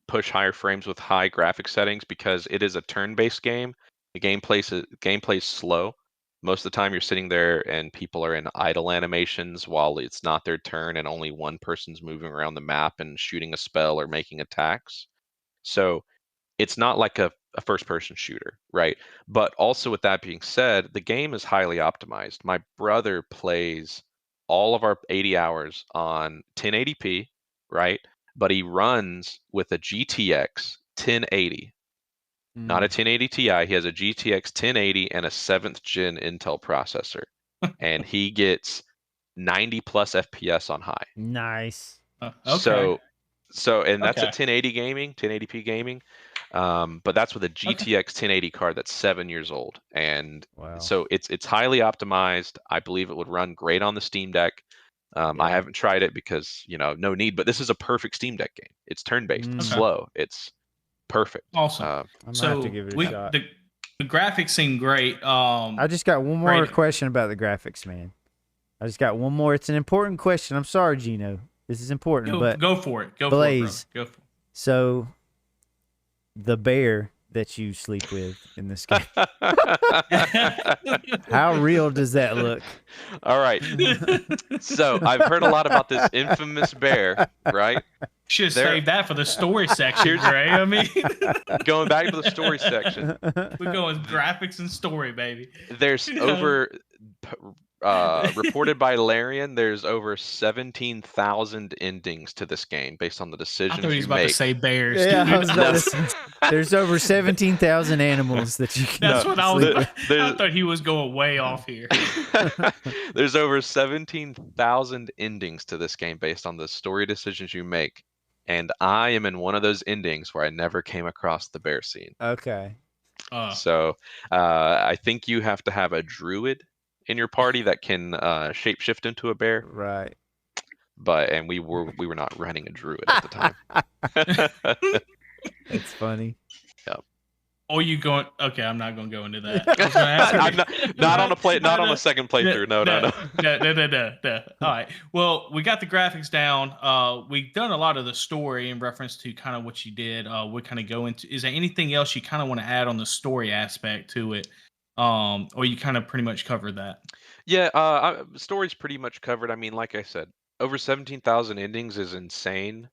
push higher frames with high graphic settings because it is a turn-based game. The gameplay's slow. Most of the time you're sitting there and people are in idle animations while it's not their turn and only one person's moving around the map and shooting a spell or making attacks. So it's not like a first person shooter, right? But also with that being said, the game is highly optimized. My brother plays all of our 80 hours on 1080p, right? But he runs with a GTX 1080, not a Mm. 1080 Ti. He has a GTX 1080 and a 7th gen Intel processor. And he gets 90 plus FPS on high. Nice. Okay, So and that's a okay, 1080 gaming, 1080p gaming. But that's with a okay, GTX 1080 card that's 7 years old, and Wow. so it's highly optimized. I believe it would run great on the Steam Deck. I Yeah. haven't tried it because no need, but this is a perfect Steam Deck game. It's turn-based, it's Mm. okay. slow, it's perfect. Awesome. I might have to So give it a we shot. the graphics seem great. I just got one more Great. question about the graphics, man. I just got one more. It's an important question. I'm sorry, Gino. This is important, but Go for it. Go for it, brother. Blaze. Go for it. So the bear that you sleep with in this game, how real does that look? All right. So I've heard a lot about this infamous bear, right? Should There, save that for the story section, here's Gray. I mean, going back to the story section. we're going graphics and story, baby. There's over reported by Larian, there's over 17,000 endings to this game based on the I thought decisions he was you about to make. say bears, Yeah, I dude. was about No, to say. There's over 17,000 animals that you can That's no. what I was. sleep with. I thought he was going way off here. There's over 17,000 endings to this game based on the story decisions you make. And I am in one of those endings where I never came across the bear scene. Okay. Uh, So I think you have to have a druid in your party that can shapeshift into a bear. Right. And we were not running a druid at the time. That's funny. Yeah. or you going? Okay, I'm not going to go into that. I was going to ask I'm not on a play, not on no, a second playthrough. No, no, no, no. no. All right. Well, we got the graphics down. We've done a lot of the story in reference to kind of what you did. We kind of go into. Is there anything else you kind of want to add on the story aspect to it? Or you kind of pretty much covered that. Yeah, story's pretty much covered. I mean, like I said, over 17,000 endings is insane.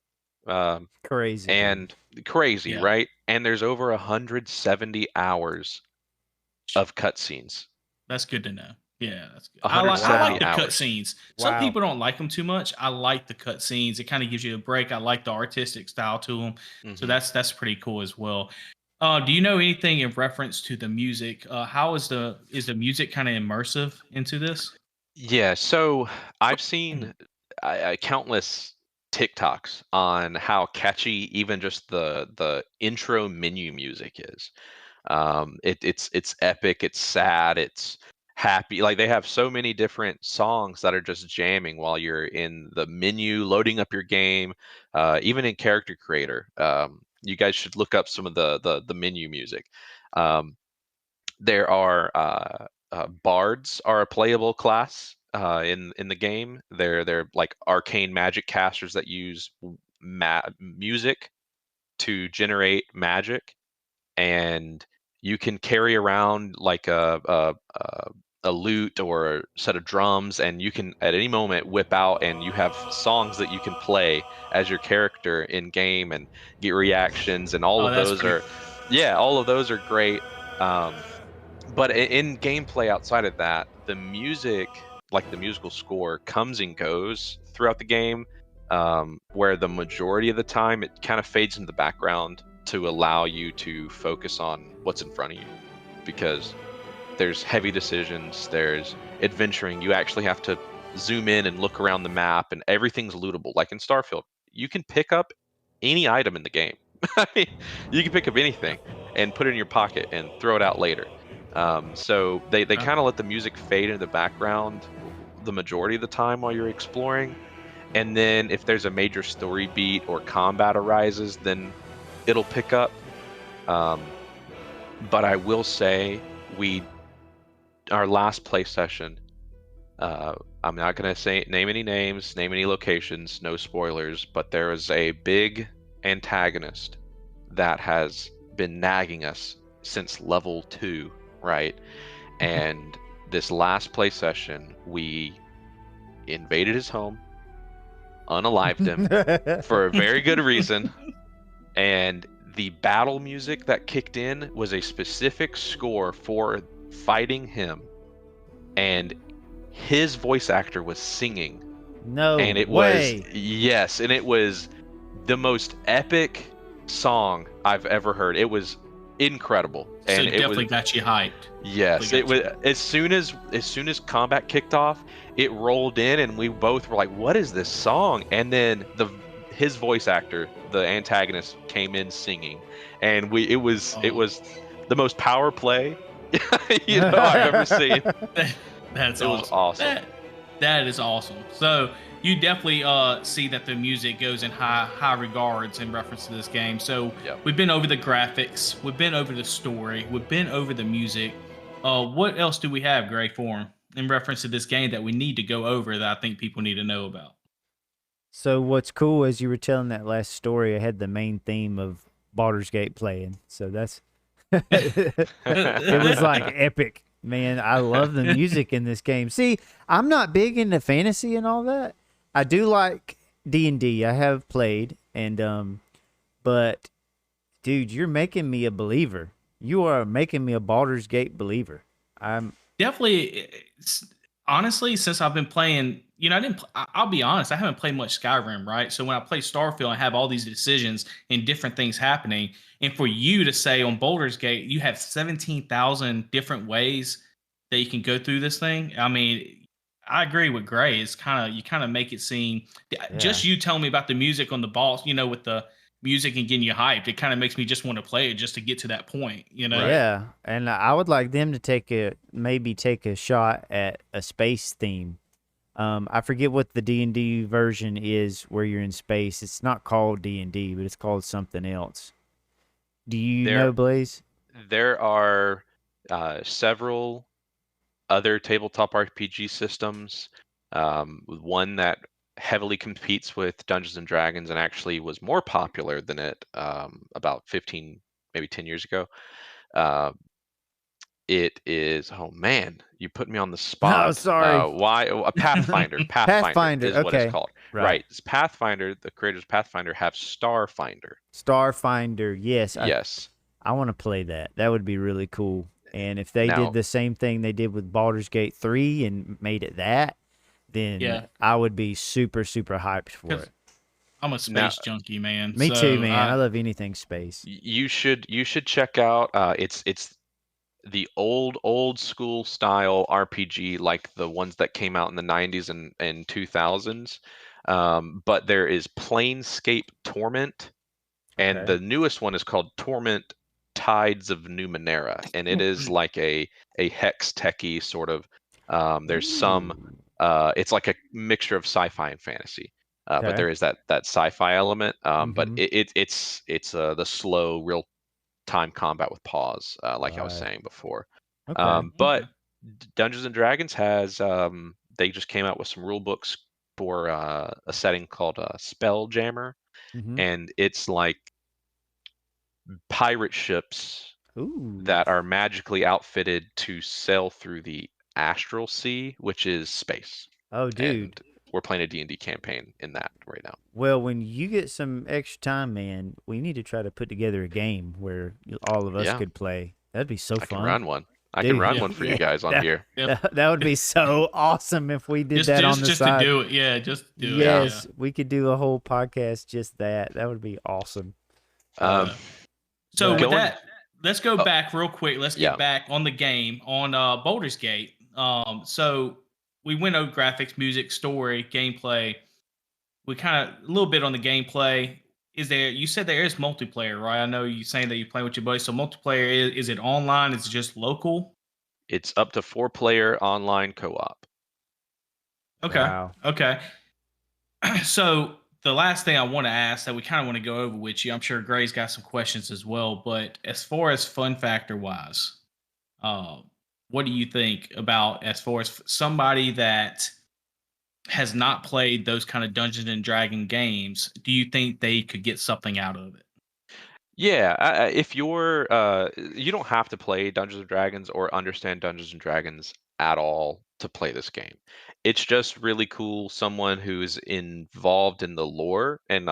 Um, Crazy, dude. and crazy, Yeah, right? And there's over 170 hours of cutscenes. that's good to know. Yeah, that's good. I like 170 the hours. cutscenes. Some Wow. people don't like them too much. I like the cutscenes. It kind of gives you a break. I like the artistic style to them. So Hmm. that's pretty cool as well. Do you know anything in reference to the music? How is the music kind of immersive into this? Yeah, so I've seen countless TikToks on how catchy even just the intro menu music is. It's epic, it's sad, it's happy. Like they have so many different songs that are just jamming while you're in the menu loading up your game. Even in Character Creator, you guys should look up some of the menu music. Um, there are bards are a playable class in the game. They're like arcane magic casters that use music to generate magic, and you can carry around like a lute or a set of drums, and you can at any moment whip out, and you have songs that you can play as your character in game and get reactions, and all Oh, of that's those pretty. are, yeah, all of those are great. But in gameplay outside of that, the music, like the musical score, comes and goes throughout the game, where the majority of the time it kind of fades into the background to allow you to focus on what's in front of you, because there's heavy decisions, there's adventuring. You actually have to zoom in and look around the map, and everything's lootable. Like in Starfield, you can pick up any item in the game. I mean, you can pick up anything and put it in your pocket and throw it out later. So they Uh, kind of let the music fade into the background the majority of the time while you're exploring. And then if there's a major story beat or combat arises, then it'll pick up. Um, but I will say, our last play session, I'm not going to say name any names, name any locations, no spoilers, but there is a big antagonist that has been nagging us since level 2, right? And this last play session, we invaded his home, unalived him for a very good reason, and the battle music that kicked in was a specific score for fighting him, and his voice actor was singing, No and it was, way. yes, and it was the most epic song I've ever heard. It was incredible, so and it was, definitely got you hyped. yes, Definitely it got was. you. As soon as combat kicked off, it rolled in, and we both were like, "What is this song?" And then his voice actor, the antagonist, came in singing, and it Oh, was the most power play I've ever seen. that's It was awesome. awesome. That is awesome. So you definitely see that the music goes in high regards in reference to this game. So Yep. we've been over the graphics, we've been over the story, we've been over the music. What else do we have, Gray, for 'em in reference to this game that we need to go over that I think people need to know about? So what's cool as you were telling that last story, I had the main theme of Baldur's Gate playing. So that's it was like epic, man. I love the music in this game. See, I'm not big into fantasy and all that. I do like D&D. I have played and but dude, you're making me a believer. You are making me a Baldur's Gate believer. I'm Definitely, honestly, since I've been playing, I didn't. I'll be honest, I haven't played much Skyrim, right? So when I play Starfield, I have all these decisions and different things happening. And for you to say on Baldur's Gate, you have 17,000 different ways that you can go through this thing. I mean, I agree with Gray. It's kind of, you kind of make it seem, yeah. just you telling me about the music on the boss, with the music and getting you hyped. It kind of makes me just want to play it just to get to that point. Right. Yeah, and I would like them to take a shot at a space theme. I forget what the D&D version is where you're in space. It's not called D&D, but it's called something else. Do you There know, Blaze? there are several other tabletop RPG systems. One that heavily competes with Dungeons and Dragons and actually was more popular than it, about 15, maybe 10 years ago. Uh, it is, oh man, you put me on the Oh, spot. sorry. Why? Oh, a Pathfinder. Pathfinder Pathfinder. is what it's Okay. called. Right. Right. It's Pathfinder. The creators of Pathfinder have Starfinder. Starfinder. Yes, Yes. I want to play that. That would be really cool. And if they did Now, the same thing they did with Baldur's Gate 3 and made it that, then Yeah. I would be super, super hyped for 'Cause it. I'm a now, space junkie, man. Me too, So man. I love anything space. you should check out. It's the old school style RPG, like the ones that came out in the 90s and 2000s. But there is Planescape Torment, and Okay. the newest one is called Torment Tides of Numenera, and it is like a hex techie sort of. There's some. Ooh. It's like a mixture of sci-fi and fantasy. But Okay. there is that sci-fi element. But Mm-hmm. it's the slow real time combat with pause, like I was Right. saying before. Okay. But okay. Dungeons and Dragons has they just came out with some rule books for a setting called Spelljammer, Mm-hmm. and it's like pirate ships Ooh. that are magically outfitted to sail through the astral sea, which is space. Oh, dude. And we're playing a D&D campaign in that right now. Well, when you get some extra time, man, we need to try to put together a game where all of us Yeah, could play. That'd be so I can fun. run one. I can Dude, run Yeah. one for you yeah, guys on that, here. Yep. that would be so awesome if we did Just that on just the just to side. do it. Yeah, just do it. Yeah. Yeah. Yes, we could do a whole podcast just that. That would be awesome. Um, So with But going. that, let's go Oh, back real quick. Let's yeah. get back on the game on Baldur's Gate. So we went over graphics, music, story, gameplay. We kind of a little bit on the gameplay. Is there? You said there is multiplayer, right? I know you saying that you play with your buddies. So multiplayer is it online? Is it just local? It's up to 4-player online co-op. Okay. wow. Okay. So the last thing I want to ask that we kind of want to go over with you, I'm sure Gray's got some questions as well. But as far as fun factor wise, uh, what do you think about as far as somebody that has not played those kind of Dungeons and Dragon games? Do you think they could get something out of it? Yeah, if you're you don't have to play Dungeons and Dragons or understand Dungeons and Dragons at all to play this game. It's just really cool someone who's involved in the lore, and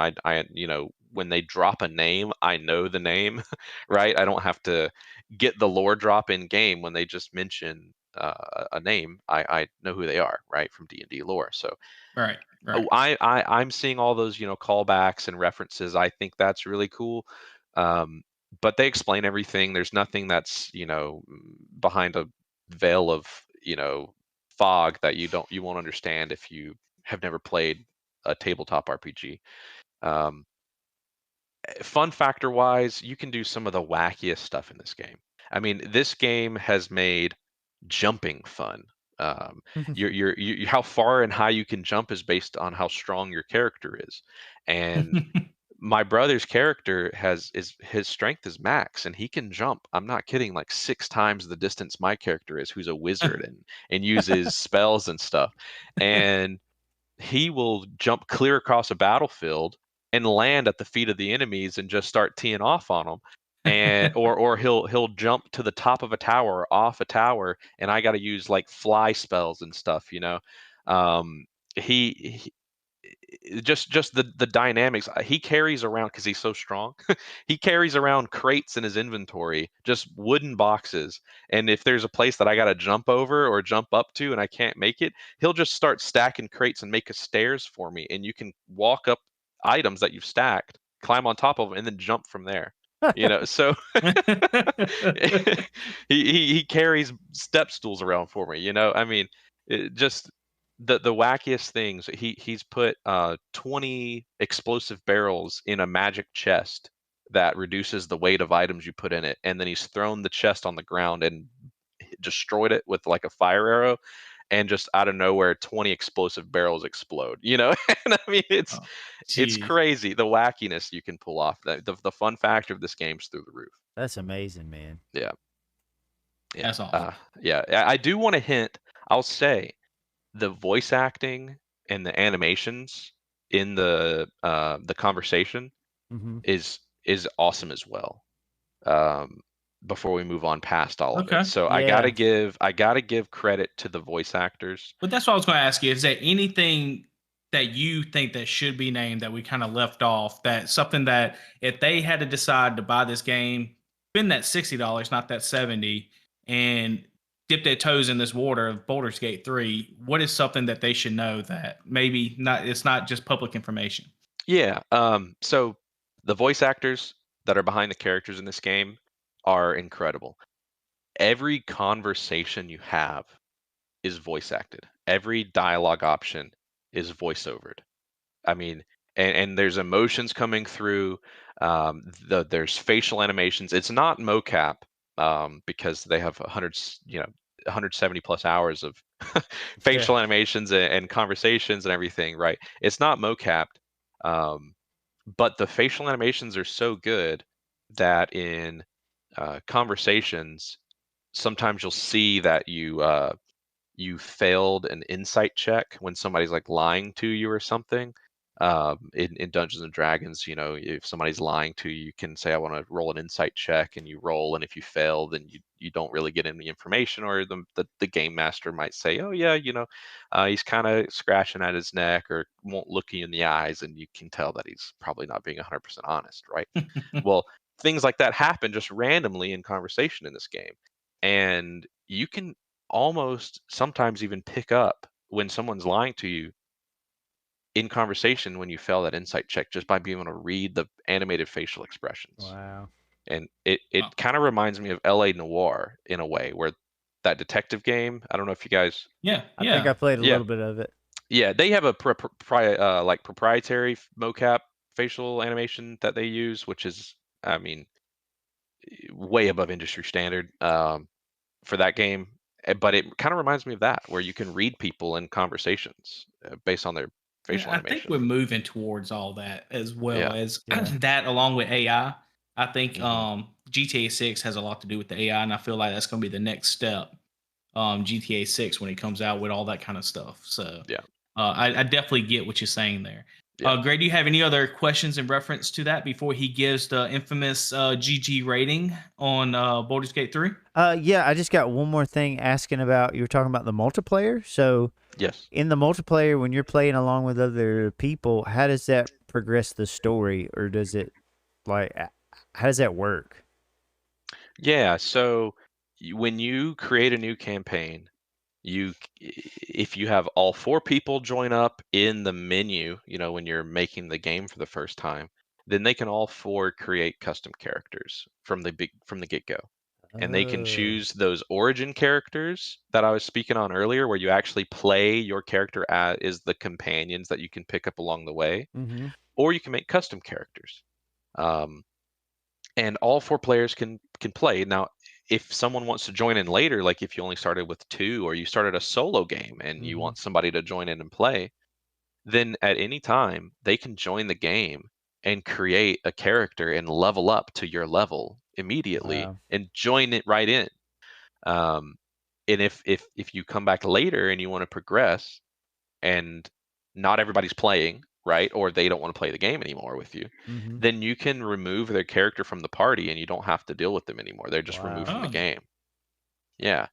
when they drop a name, I know the name, right? I don't have to get the lore drop in game when they just mention a name. I know who they are, right, from D&D lore. So Right. oh, Right. I'm seeing all those, callbacks and references. I think that's really cool. Um, but they explain everything. There's nothing that's, behind a veil of, fog that you won't understand if you have never played a tabletop RPG. Um, Fun factor wise, you can do some of the wackiest stuff in this game. I mean, this game has made jumping fun. Um, how far and high you can jump is based on how strong your character is. And my brother's character is his strength is max, and he can jump. I'm not kidding, like 6 times the distance my character is, who's a wizard and uses spells and stuff. And he will jump clear across a battlefield and land at the feet of the enemies and just start teeing off on them. And or he'll jump to the top of a tower, off a tower, and I got to use like fly spells and stuff, um he just the dynamics. He carries around, because he's so strong, he carries around crates in his inventory, just wooden boxes, and if there's a place that I got to jump over or jump up to and I can't make it, he'll just start stacking crates and make a stairs for me, and you can walk up items that you've stacked, climb on top of them, and then jump from there, so he carries step stools around for me, I mean, just the wackiest things. He's put 20 explosive barrels in a magic chest that reduces the weight of items you put in it, and then he's thrown the chest on the ground and destroyed it with like a fire arrow, and just out of nowhere 20 explosive barrels explode, and I mean, it's Oh, it's geez. crazy the wackiness you can pull off. The fun factor of this game's through the roof. That's amazing, man. Yeah. Yeah. That's awesome. Yeah, I do want to hint. I'll say the voice acting and the animations in the conversation Hmm. is awesome as well. Um, Before we move on past all of it, Okay. so Yeah. I gotta give credit to the voice actors. But that's what I was going to ask you. Is there anything that you think that should be named that we kind of left off? That something that if they had to decide to buy this game, spend that $60, not that 70, and dip their toes in this water of Baldur's Gate 3, what is something that they should know that maybe not? It's not just public information. Yeah. So the voice actors that are behind the characters in this game are incredible. Every conversation you have is voice acted. Every dialogue option is voiceovered. I mean, and there's emotions coming through. There's facial animations. It's not mocap, because they have 170 plus hours of Yeah. facial animations and conversations and everything. Right? It's not mocapped, um, but the facial animations are so good that in conversations, sometimes you'll see that you failed an insight check when somebody's like lying to you or something. In Dungeons and Dragons, if somebody's lying to you, you can say, I want to roll an insight check, and you roll, and if you fail, then you don't really get any information, or the game master might say, oh yeah, he's kind of scratching at his neck or won't look you in the eyes, and you can tell that he's probably not being 100% honest, right? Well, things like that happen just randomly in conversation in this game, and you can almost sometimes even pick up when someone's lying to you in conversation when you fail that insight check just by being able to read the animated facial expressions. Wow. And it kind of reminds me of LA Noire in a way, where that detective game, I don't know if you guys, Yeah, I think yeah. I played a yeah, little bit of it. yeah, they have a like proprietary mocap facial animation that they use, which is, I mean, way above industry standard for that game. But it kind of reminds me of that, where you can read people in conversations based on their Yeah, facial I think animation. we're moving towards all that as well Yeah. as Yeah. that, along with AI. I think Hmm. GTA 6 has a lot to do with the AI, and I feel like that's going to be the next step. GTA 6 when it comes out with all that kind of stuff. So Yeah. I definitely get what you're saying there. Yeah. Gray, do you have any other questions in reference to that before he gives the infamous GG rating on Baldur's Gate 3? Yeah, I just got one more thing asking about. You were talking about the multiplayer. So Yes. in the multiplayer, when you're playing along with other people, how does that progress the story, or does it like how does that work? Yeah. So when you create a new campaign, if you have all four people join up in the menu, when you're making the game for the first time, then they can all four create custom characters from the get-go. And they can Oh. choose those origin characters that I was speaking on earlier, where you actually play your character as the companions that you can pick up along the way, Mm-hmm. or you can make custom characters. Um, and all four players can play. Now, if someone wants to join in later, like if you only started with two, or you started a solo game and you Mm-hmm. want somebody to join in and play, then at any time they can join the game and create a character and level up to your level immediately Wow. and join it right in. Um, and if you come back later and you want to progress, and not everybody's playing, right? Or they don't want to play the game anymore with you, Mm-hmm. then you can remove their character from the party and you don't have to deal with them anymore. They're just removed Wow. from the Oh, game. Yeah.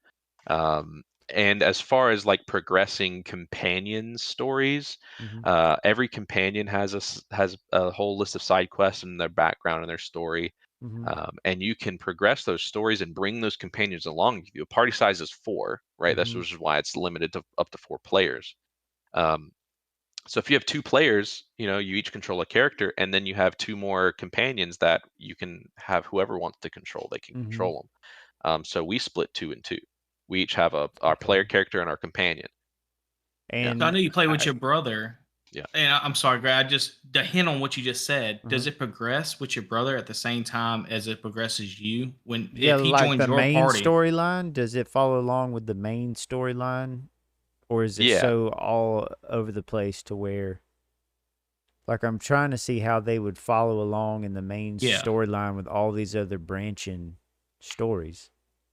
And as far as like progressing companion stories, Mm-hmm. every companion has a whole list of side quests and their background and their story. Mm-hmm. And you can progress those stories and bring those companions along with you. A party size is four, right? That's Mm-hmm. which is why it's limited to up to four players. Um, so if you have two players, you each control a character, and then you have two more companions that you can have whoever wants to control, they can Mm-hmm. control them. So we split two and two. We each have our Okay. player character and our companion. Yeah, so I know And you play with I your brother. yeah. And I'm sorry, Greg. The hint on what you just said. uh Does it progress with your brother at the same time as it progresses you? When yeah, if he like joins the your main party? storyline, does it follow along with the main storyline, or is it Yeah. so all over the place to where like I'm trying to see how they would follow along in the main Yeah. storyline with all these other branching stories.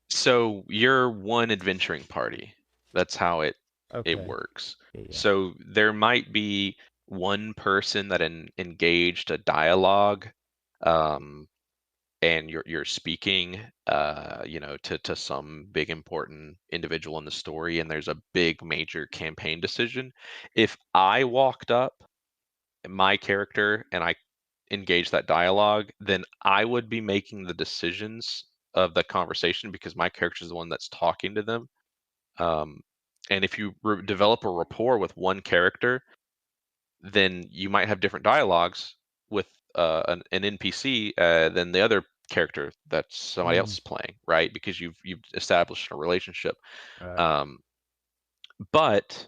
So you're one adventuring party. That's how it Okay. works. Yeah, yeah. So there might be one person that engaged a dialogue, um, and you're speaking, to some big important individual in the story, and there's a big major campaign decision. If I walked up, my character, and I engage that dialogue, then I would be making the decisions of the conversation because my character is the one that's talking to them. Um, and if you develop a rapport with one character, then you might have different dialogues with an NPC than the other character that somebody else Mm, is playing, right? Because you've established a relationship. right. Um, but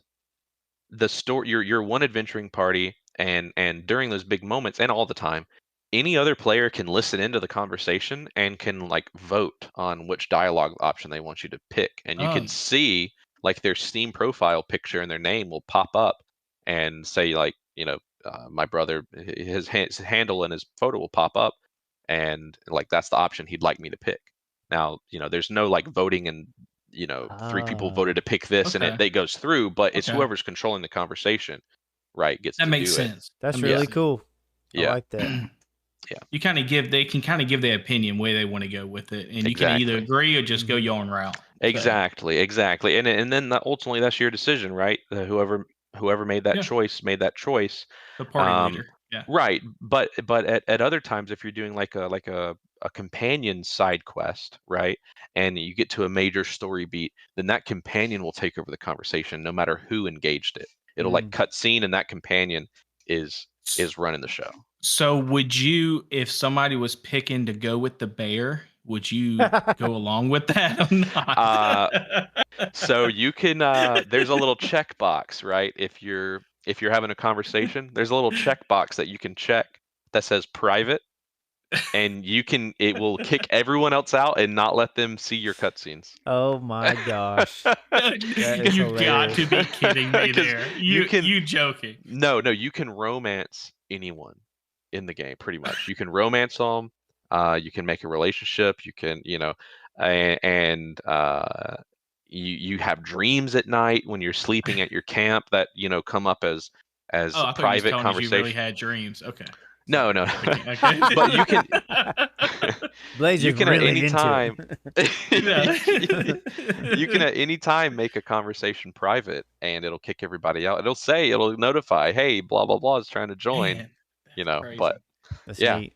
the story, you're one adventuring party, and during those big moments and all the time, any other player can listen into the conversation and can like vote on which dialogue option they want you to pick, and you can Oh, see like their Steam profile picture and their name will pop up and say like, my brother, his handle and his photo will pop up, and like that's the option he'd like me to pick. Now, there's no like voting and three people voted to pick this and Okay. it goes through, but it's Okay. whoever's controlling the conversation, right, gets That to makes do it. sense. That's That really makes sense. cool. I Yeah. like that. Yeah. They can kind of give their opinion where they want to go with it, and you can either Exactly. agree or just go your own route. So, Exactly. And then ultimately that's your decision, right? Whoever made that Yeah. choice made that choice. the party Um, leader. Yeah. right. But at other times, if you're doing like a companion side quest, right, and you get to a major story beat, then that companion will take over the conversation no matter who engaged it. It'll like cut scene, and that companion is running the show. So would you, if somebody was picking to go with the bear, would you go along with that or not? So you can there's a little checkbox, right? If you're having a conversation, there's a little checkbox that you can check that says private, and it will kick everyone else out and not let them see your cutscenes. Oh my gosh. That is You got to be hilarious. kidding me 'Cause there. you can You joking. No, you can romance anyone in the game pretty much. You can romance them, you can make a relationship, you can, and you have dreams at night when you're sleeping at your camp that, come up as Oh, I thought you were just private telling us you really conversation. had dreams. Okay. No, Sorry. no. Okay. But you can Blaze you is can at really any into time it. you can at any time make a conversation private, and it'll kick everybody out. It'll notify, hey, blah blah blah is trying to join, Man, that's but crazy. That's yeah, neat.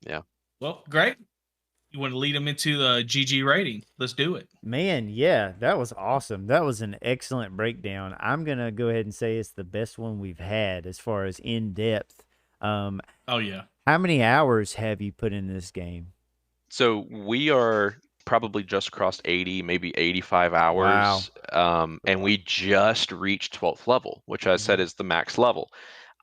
yeah. Well, great. You want to lead them into the GG rating? Let's do it. Man, yeah, that was awesome. That was an excellent breakdown. I'm gonna go ahead and say it's the best one we've had as far as in depth. Oh yeah. How many hours have you put in this game? So we are probably just crossed 80, maybe 85 Wow. hours, and we just reached 12th level, which I said is the max level.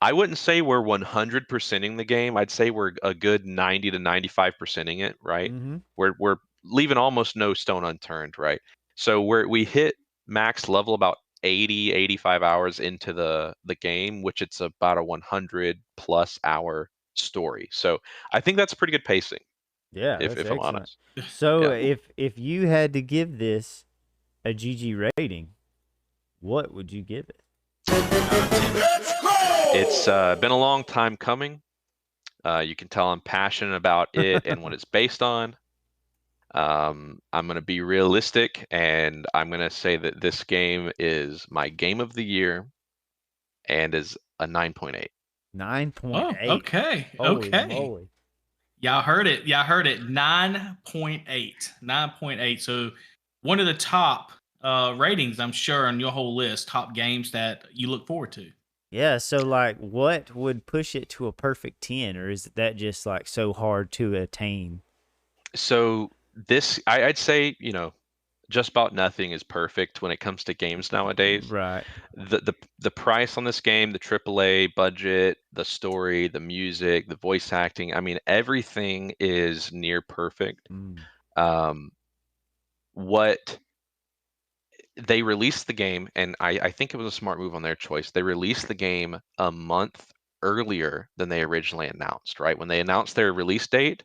I wouldn't say we're 100%ing the game. I'd say we're a good 90 to 95%ing it, right? Mm-hmm. We're leaving almost no stone unturned, right? So we hit max level about 80, 85 hours into the game, which it's about a 100 plus hour story. So I think that's pretty good pacing, Yeah, that's if I'm excellent. honest. So Yeah. if you had to give this a GG rating, what would you give it? It's been a long time coming. You can tell I'm passionate about it and what it's based on. I'm going to be realistic, and I'm going to say that this game is my game of the year and is a 9.8. 9.8. Oh, okay. Holy Okay. moly. Y'all heard it. 9.8. 9.8. So one of the top ratings, I'm sure, on your whole list, top games that you look forward to. Yeah, so like what would push it to a perfect 10, or is that just like so hard to attain? So I'd say, just about nothing is perfect when it comes to games nowadays. Right. The price on this game, the AAA budget, the story, the music, the voice acting, I mean, everything is near perfect. Mm. Um, what they released the game, and I think it was a smart move on their choice. They released the game a month earlier than they originally announced, right? When they announced their release date,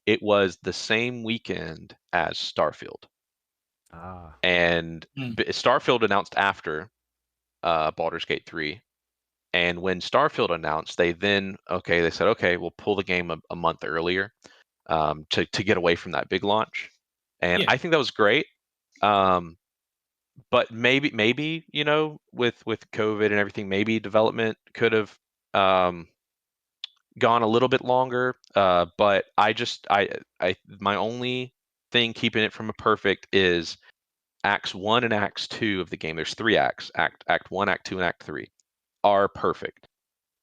it was the same weekend as Starfield. Ah. And Starfield announced after Baldur's Gate 3. And when Starfield announced, they said, okay, we'll pull the game a month earlier, to get away from that big launch. And Yeah. I think that was great. But maybe with COVID and everything, maybe development could have gone a little bit longer. But my only thing keeping it from a perfect is acts 1 and acts 2 of the game. There's 3 acts. Act 1, act 2, and act 3 are perfect.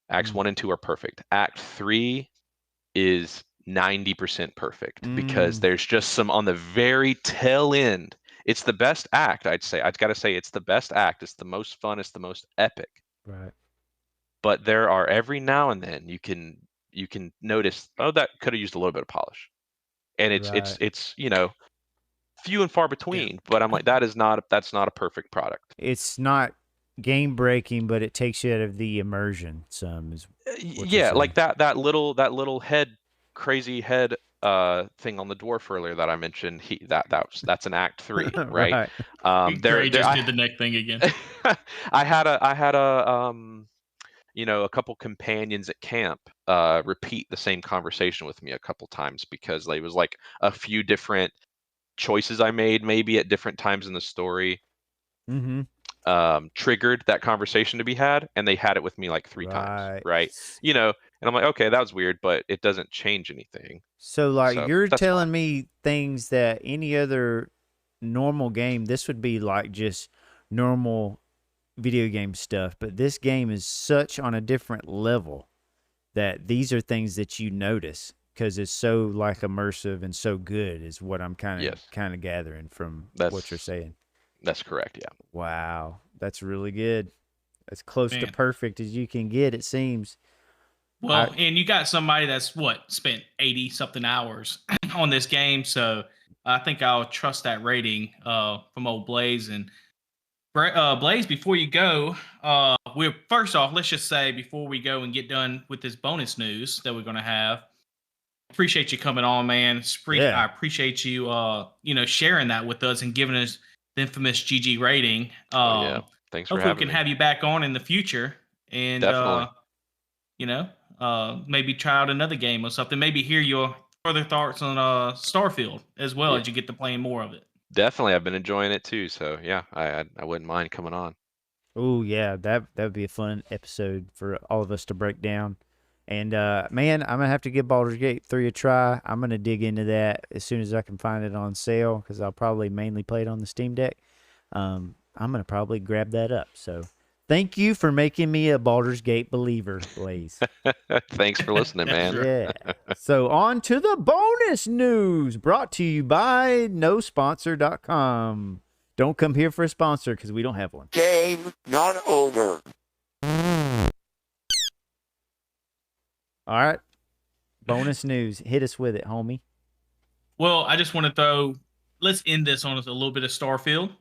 Acts 1 and 2 are perfect. Act 3 is 90% perfect because there's just some on the very tail end. It's the best act, I'd say. I've got to say it's the best act. It's the most fun. It's the most epic. Right. But there are every now and then you can notice, oh, that could have used a little bit of polish. And it's few and far Yeah. between, but I'm like, that's not a perfect product. It's not game breaking, but it takes you out of the immersion some is what you're Yeah, saying. like that little crazy head thing on the dwarf earlier that I mentioned, that's an Act 3, right? Right. Gray just did the neck thing again. I had a couple companions at camp repeat the same conversation with me a couple times because there was like a few different choices I made maybe at different times in the story Mm-hmm. triggered that conversation to be had, and they had it with me like 3 times, Right. right? And I'm like, okay, that was weird, but it doesn't change anything. So, like, So you're that's telling fine. me things that any other normal game, this would be like just normal video game stuff, but this game is such on a different level that these are things that you notice because it's so like immersive and so good is what I'm Yes, kind of gathering from what you're that's saying. that's correct. Yeah. Wow, that's really good. As close to Man. perfect as you can get, it seems. Well, and you got somebody that's spent 80 something hours on this game, so I think I'll trust that rating from old Blaze. And Blaze, before you go, we're first off, let's just say before we go and get done with this bonus news that we're going to have, appreciate you coming on, man. Yeah. I appreciate you sharing that with us and giving us the infamous GG rating. Oh yeah. Thanks for Hopefully we having can me. have you back on in the future, and Definitely. maybe try out another game or something. Maybe hear your further thoughts on Starfield as well Yeah. as you get to playing more of it. Definitely. I've been enjoying it too. So yeah, I wouldn't mind coming on. Oh yeah, that would be a fun episode for all of us to break down. And man, I'm gonna have to give Baldur's Gate 3 a try. I'm gonna dig into that as soon as I can find it on sale because I'll probably mainly play it on the Steam Deck. I'm gonna probably grab that up. So thank you for making me a Baldur's Gate believer, Blaze. Thanks for listening, That's man. right. Yeah. So on to the bonus news brought to you by nosponsor.com. Don't come here for a sponsor because we don't have one. Game not over. All right. Bonus news. Hit us with it, homie. Well, I just want to let's end this on a little bit of Starfield.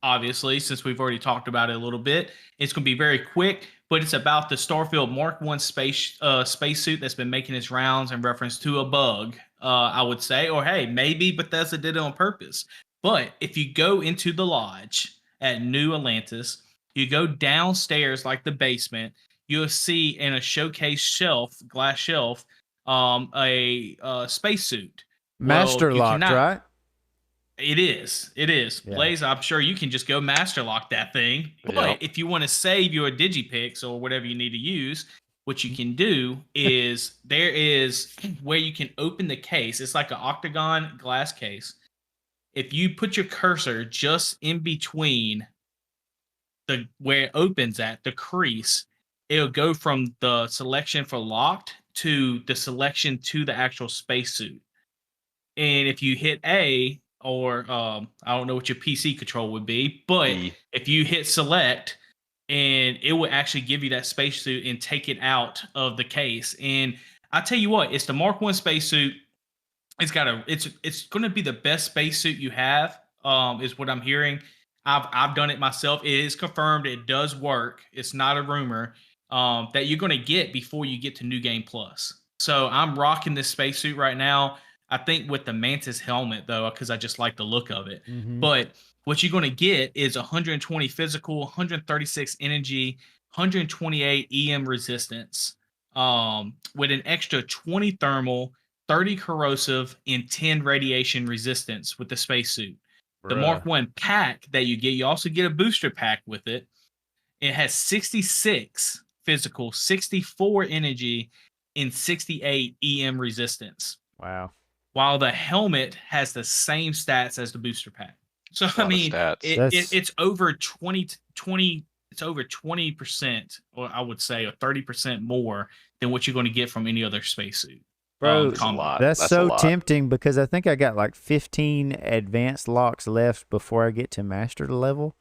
Obviously, since we've already talked about it a little bit, it's going to be very quick, but it's about the Starfield Mark One spacesuit that's been making its rounds in reference to a bug, I would say, or hey, maybe Bethesda did it on purpose. But if you go into the lodge at New Atlantis, you go downstairs like the basement, you'll see in a showcase glass shelf, a spacesuit. Master You locked, cannot. right? It is. It is. Yeah. Blaze, I'm sure you can just go master lock that thing. But Yep. if you want to save your digipix or whatever you need to use, what you can do is there is where you can open the case. It's like an octagon glass case. If you put your cursor just in between where it opens at the crease, it'll go from the selection for locked to the selection to the actual spacesuit. And if you hit A, or I don't know what your PC control would be, but E. if you hit select, and it will actually give you that spacesuit and take it out of the case. And I tell you what, it's the Mark One spacesuit. It's going to be the best spacesuit you have. Is what I'm hearing. I've done it myself. It is confirmed. It does work. It's not a rumor. That you're going to get before you get to New Game Plus. So I'm rocking this spacesuit right now. I think with the Mantis helmet though, because I just like the look of it. Mm-hmm. But what you're going to get is 120 physical, 136 energy, 128 EM resistance, with an extra 20 thermal, 30 corrosive, and 10 radiation resistance with the spacesuit. The Mark One pack that you get, you also get a booster pack with it. It has 66 physical, 64 energy, and 68 EM resistance. Wow. While the helmet has the same stats as the booster pack. So I mean, it's over 20, it's over 20%, or I would say, or 30% more than what you're going to get from any other spacesuit. Bro, That's a lot. that's That's so a lot. tempting because I think I got like 15 advanced locks left before I get to master level.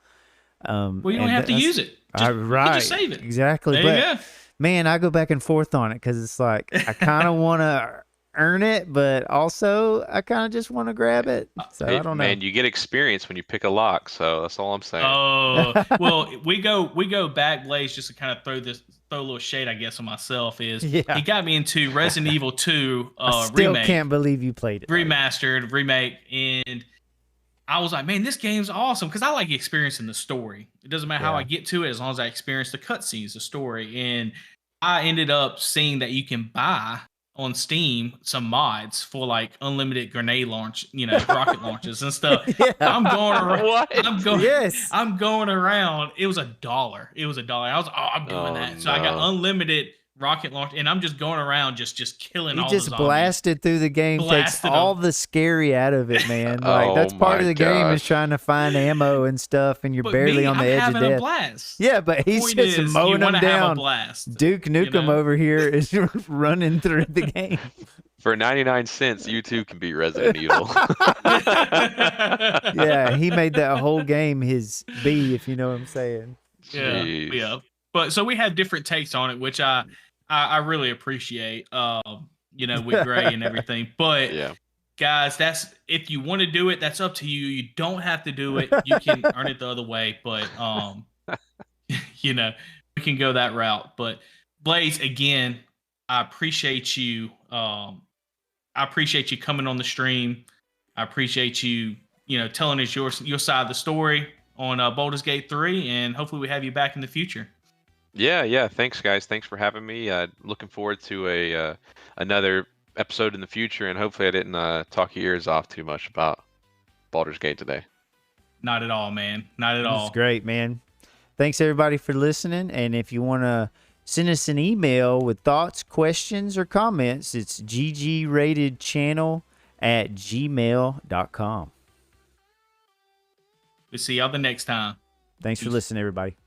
Well, you don't have to use it. You can just save it. Exactly. There But you go. man, I go back and forth on it because it's like I kind of want to earn it, but also I kind of just want to grab it. So Hey, I don't man, know. you get experience when you pick a lock, so that's all I'm saying. Oh, well, we go back, Blaze, just to kind of throw a little shade, I guess, on myself. Is Yeah. he got me into Resident Evil 2 I still remake, can't believe you played it. remastered remake, and I was like, man, this game's awesome because I like experiencing the story. It doesn't matter how Yeah. I get to it as long as I experience the cutscenes, the story. And I ended up seeing that you can buy on Steam some mods for like unlimited grenade launch, rocket launches and stuff. Yeah. I'm going around. What? Yes. I'm going around. It was $1. It was $1. I was, I'm doing Oh, that. So I got no. unlimited rocket launch, and I'm just going around just killing He all just the zombies. blasted through the game, takes Blasted all 'em. the scary out of it, man. Like that's Oh part of my the game is gosh. trying to find ammo and stuff, and you're But barely me, on the I'm edge of having a death. blast. Yeah, but he's Point just is, mowing you them want to have a down. blast. Duke Nukem know? over here is running through the game. For 99 cents, you too can beat Resident Evil. Yeah, he made that whole game his B, if you know what I'm saying. Jeez. Yeah. But so we have different takes on it, which I really appreciate. With Gray and everything. But Yeah. guys, that's if you want to do it, that's up to you. You don't have to do it. You can earn it the other way, but we can go that route. But Blaze, again, I appreciate you. I appreciate you coming on the stream. I appreciate you, telling us your side of the story on Baldur's Gate 3, and hopefully we have you back in the future. Yeah. Thanks, guys. Thanks for having me. Looking forward to another episode in the future, and hopefully I didn't talk your ears off too much about Baldur's Gate today. Not at all, man. Not at all. That's great, man. Thanks everybody for listening. And if you want to send us an email with thoughts, questions, or comments, it's ggratedchannel@gmail.com. We'll see y'all the next time. Thanks for listening, everybody.